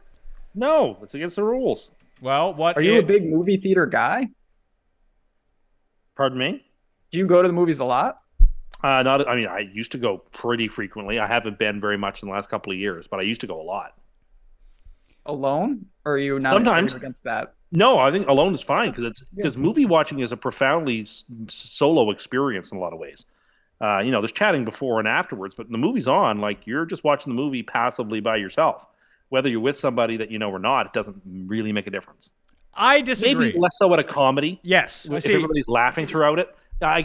No, it's against the rules. Well, what Are you a big movie theater guy? Pardon me? Do you go to the movies a lot? I used to go pretty frequently. I haven't been very much in the last couple of years, but I used to go a lot. Alone? Or are you not Sometimes against that? No, I think alone is fine because movie watching is a profoundly solo experience in a lot of ways. There's chatting before and afterwards, but the movie's on, like you're just watching the movie passively by yourself. Whether you're with somebody that you know or not, it doesn't really make a difference. I disagree. Maybe less so at a comedy. Yes. If everybody's laughing throughout it,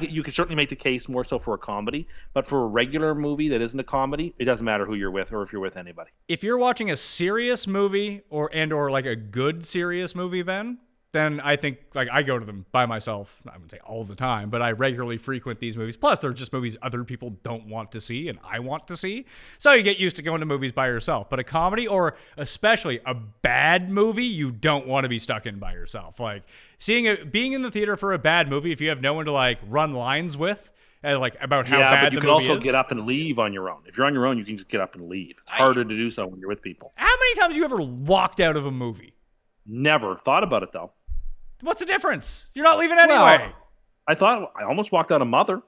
you can certainly make the case more so for a comedy. But for a regular movie that isn't a comedy, it doesn't matter who you're with or if you're with anybody. If you're watching a serious movie or like a good serious movie, Ben, then I think like I go to them by myself. I wouldn't say all the time, but I regularly frequent these movies. Plus, they're just movies other people don't want to see and I want to see. So you get used to going to movies by yourself. But a comedy or especially a bad movie, you don't want to be stuck in by yourself. Like being in the theater for a bad movie, if you have no one to like run lines with, like about how bad the movie is. You can also get up and leave on your own. If you're on your own, you can just get up and leave. It's harder to do so when you're with people. How many times have you ever walked out of a movie? Never thought about it though. What's the difference? You're not leaving anyway. Well, I almost walked out of Mother.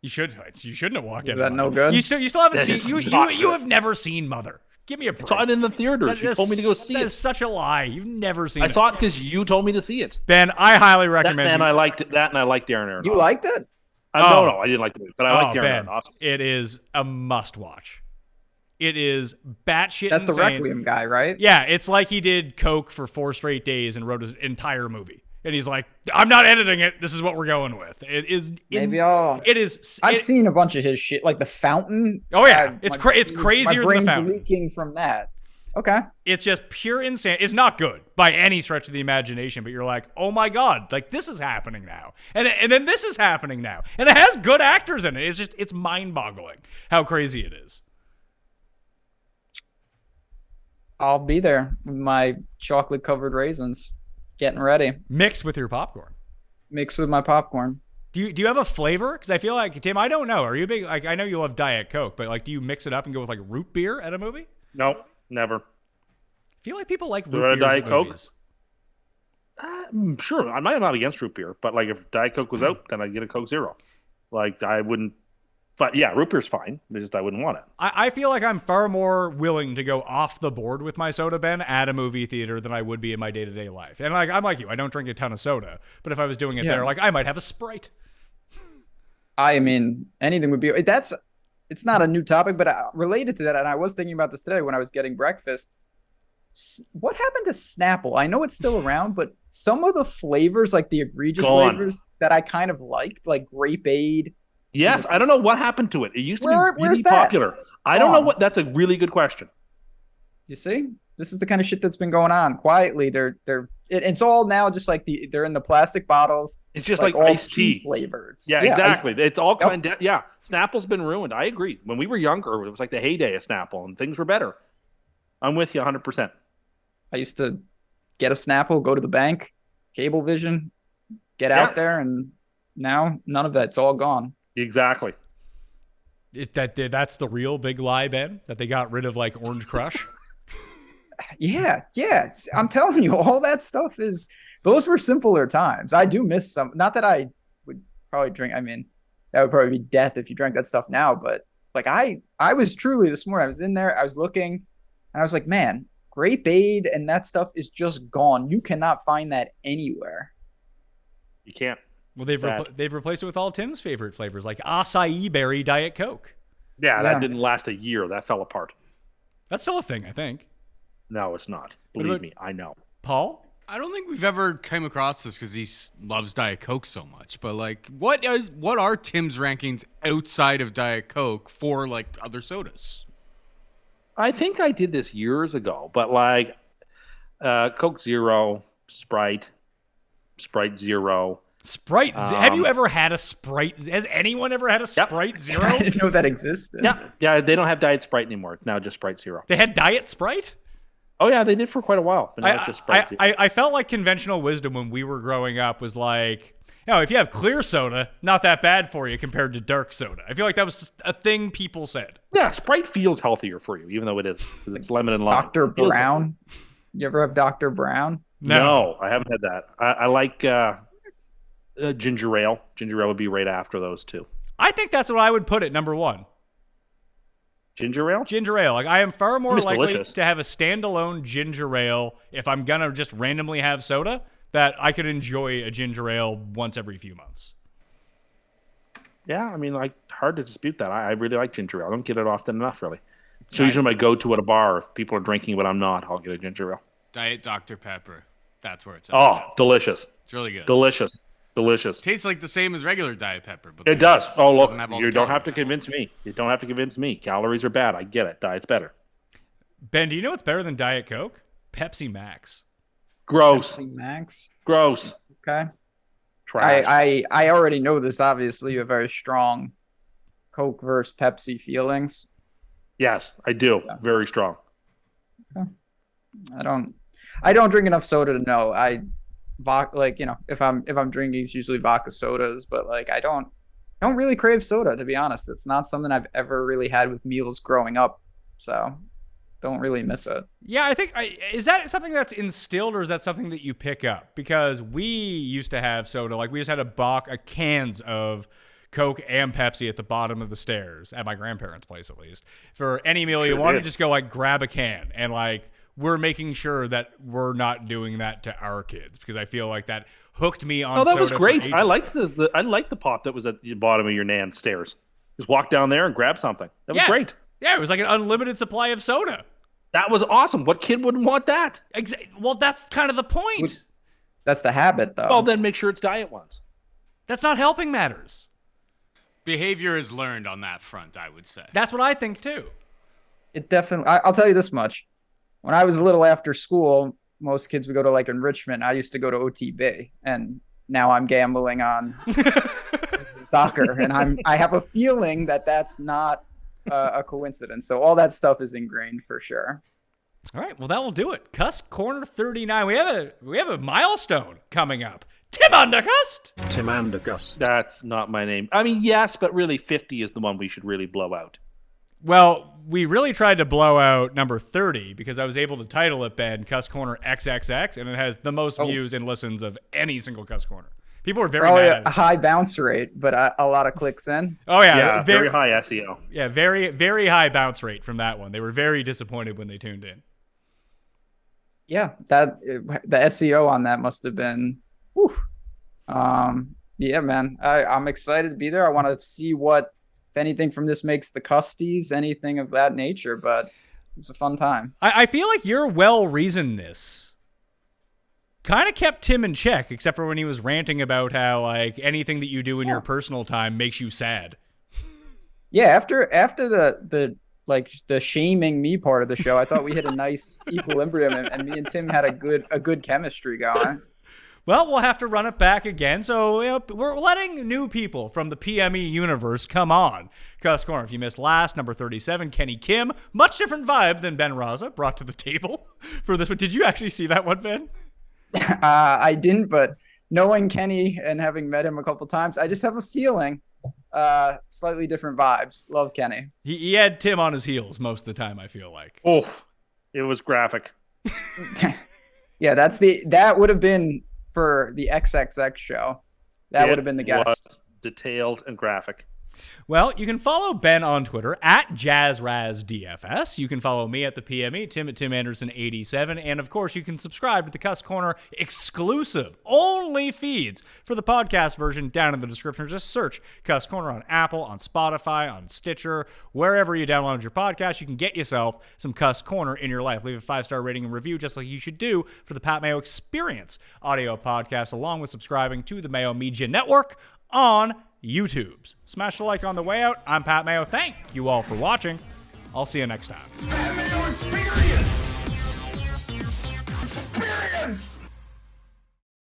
You shouldn't have walked out. Is that no good? You still haven't seen. You have never seen Mother. Give me a break. I saw it in the theaters. You told me to go see it. That is such a lie. You've never seen it. I saw it because you told me to see it. Ben, I highly recommend it. And I liked that, and I liked Darren Aronofsky. You liked it? No, I didn't like the movie, but I liked Darren Aronofsky. It is a must-watch. It is batshit That's insane. the Requiem guy, right? Yeah, it's like he did coke for 4 straight days and wrote an entire movie. And he's like, I'm not editing it. This is what we're going with. It is. I've seen a bunch of his shit, like The Fountain. Oh yeah, it's crazier my than The brain's Fountain. Leaking from that. Okay. It's just pure insane. It's not good by any stretch of the imagination, but you're like, oh my God, like this is happening now. And then this is happening now. And it has good actors in it. It's mind-boggling how crazy it is. I'll be there with my chocolate-covered raisins. Getting ready. Mixed with your popcorn. Mixed with my popcorn. Do you have a flavor? Because I feel like, Tim, I don't know. Are you big? Like, I know you love Diet Coke, but like, do you mix it up and go with like root beer at a movie? Nope, never. I feel like people like root beer at movies. Sure, I'm not against root beer, but like if Diet Coke was out, then I'd get a Coke Zero. Like I wouldn't. But yeah, root beer's fine. Just I wouldn't want it. I feel like I'm far more willing to go off the board with my soda, Ben, at a movie theater than I would be in my day-to-day life. And like I'm like you, I don't drink a ton of soda, but if I was doing it there, like I might have a Sprite. I mean, anything would be. It's not a new topic, but related to that, and I was thinking about this today when I was getting breakfast. What happened to Snapple? I know it's still around, but some of the flavors, like the egregious flavors that I kind of liked, like Grapeade. Yes, I don't know what happened to it. It used to be really popular. I don't know what. That's a really good question. You see, this is the kind of shit that's been going on quietly. It's all now just like they're in the plastic bottles. It's just like all iced tea flavors. Yeah, exactly. It's all kind of Snapple's been ruined. I agree. When we were younger, it was like the heyday of Snapple, and things were better. I'm with you 100%. I used to get a Snapple, go to the bank, Cablevision, get out there, and now none of that's all gone. Exactly. That's the real big lie, Ben, that they got rid of like Orange Crush. Yeah. I'm telling you, all that stuff those were simpler times. I do miss some. Not that I would probably drink. I mean, that would probably be death if you drank that stuff now. But Like I was truly this morning. I was in there. I was looking, and I was like, man, grape aid and that stuff is just gone. You cannot find that anywhere. You can't. Well, they've replaced it with all Tim's favorite flavors, like acai berry Diet Coke. Yeah, that didn't last a year. That fell apart. That's still a thing, I think. No, it's not. Believe me, I know. Paul? I don't think we've ever came across this because he loves Diet Coke so much. But like, what are Tim's rankings outside of Diet Coke for like other sodas? I think I did this years ago, but like Coke Zero, Sprite Zero. Sprite. Have you ever had a Sprite? Has anyone ever had a Sprite Zero? I didn't know that existed. Yeah. They don't have Diet Sprite anymore. It's now just Sprite Zero. They had Diet Sprite? Oh yeah, they did for quite a while. But now it's just Sprite Zero. I felt like conventional wisdom when we were growing up was like, if you have clear soda, not that bad for you compared to dark soda. I feel like that was a thing people said. Yeah, Sprite feels healthier for you, even though it is. 'Cause it's lemon and lime. Dr. Brown. You ever have Dr. Brown? No, I haven't had that. I like ginger ale. Ginger ale would be right after those two. I think that's what I would put at number one. Ginger ale? Ginger ale. Like I am far more It's likely delicious. to have a standalone ginger ale if I'm gonna just randomly have soda that I could enjoy a ginger ale once every few months. Yeah, I mean, like hard to dispute that. I really like ginger ale. I don't get it often enough, really. So usually my go-to at a bar, if people are drinking but I'm not, I'll get a ginger ale. Diet Dr. Pepper. That's where it's at. Oh, delicious. It's really good. Delicious. Tastes like the same as regular Diet Pepper. But It does. Oh, look, doesn't have all you the don't have to calories. convince me. You don't have to convince me. Calories are bad. I get it. Diet's better. Ben, do you know what's better than Diet Coke? Pepsi Max. Gross. Pepsi Max. Gross. Okay. Trash. I already know this. Obviously, you have very strong Coke versus Pepsi feelings. Yes, I do. Very strong. I don't drink enough soda to know. If I'm drinking, it's usually vodka sodas, but like I don't really crave soda, to be honest. It's not something I've ever really had with meals growing up, so don't really miss it. Yeah, I think is that something that's instilled or is that something that you pick up? Because we used to have soda, like we just had a cans of Coke and Pepsi at the bottom of the stairs at my grandparents' place, at least. For any meal you want to just go like grab a can, and like we're making sure that we're not doing that to our kids because I feel like that hooked me on. Oh, that soda was great. for I ages. liked the pop that was at the bottom of your nan's stairs. Just walk down there and grab something. That was great. Yeah, it was like an unlimited supply of soda. That was awesome. What kid wouldn't want that? Well, that's kind of the point. That's the habit, though. Well, then make sure it's diet ones. That's not helping matters. Behavior is learned on that front, I would say. That's what I think too. It definitely. I'll tell you this much: when I was a little after school, most kids would go to like enrichment. I used to go to OTB, and now I'm gambling on soccer, and I have a feeling that that's not a coincidence. So all that stuff is ingrained for sure. All right, well that will do it. CUST Corner 39. We have a milestone coming up. Tim Andercust. Tim Andercust. That's not my name. I mean, yes, but really 50 is the one we should really blow out. Well, we really tried to blow out number 30 because I was able to title it, Ben, CUST Corner XXX, and it has the most views and listens of any single CUST Corner. People were very mad at it. A high bounce rate, but a lot of clicks in. Oh, yeah. Yeah, very high SEO. Yeah, very, very high bounce rate from that one. They were very disappointed when they tuned in. Yeah, the SEO on that must have been, whew. Yeah, man, I'm excited to be there. I want to see if anything from this makes the custies, anything of that nature, but it was a fun time. I feel like your well-reasonedness kind of kept Tim in check, except for when he was ranting about how like anything that you do in your personal time makes you sad. Yeah, after the shaming me part of the show, I thought we hit a nice equilibrium, and me and Tim had a good chemistry going. Well, we'll have to run it back again. So we're letting new people from the PME universe come on. CUST Corner, if you missed last, number 37, Kenny Kim. Much different vibe than Ben Raza brought to the table for this one. Did you actually see that one, Ben? I didn't, but knowing Kenny and having met him a couple times, I just have a feeling slightly different vibes. Love Kenny. He had Tim on his heels most of the time, I feel like. Oh, it was graphic. Yeah, that would have been for the XXX show. That would have been the guest. Was detailed and graphic. Well, you can follow Ben on Twitter at JazzRazDFS. You can follow me at the PME, Tim at TimAnderson87. And of course, you can subscribe to the CUST Corner exclusive only feeds for the podcast version down in the description. Just search CUST Corner on Apple, on Spotify, on Stitcher, wherever you download your podcast. You can get yourself some CUST Corner in your life. Leave a 5-star rating and review just like you should do for the Pat Mayo Experience audio podcast, along with subscribing to the Mayo Media Network on YouTube's. Smash the like on the way out. I'm Pat Mayo. Thank you all for watching. I'll see you next time. Pat Mayo Experience! Experience!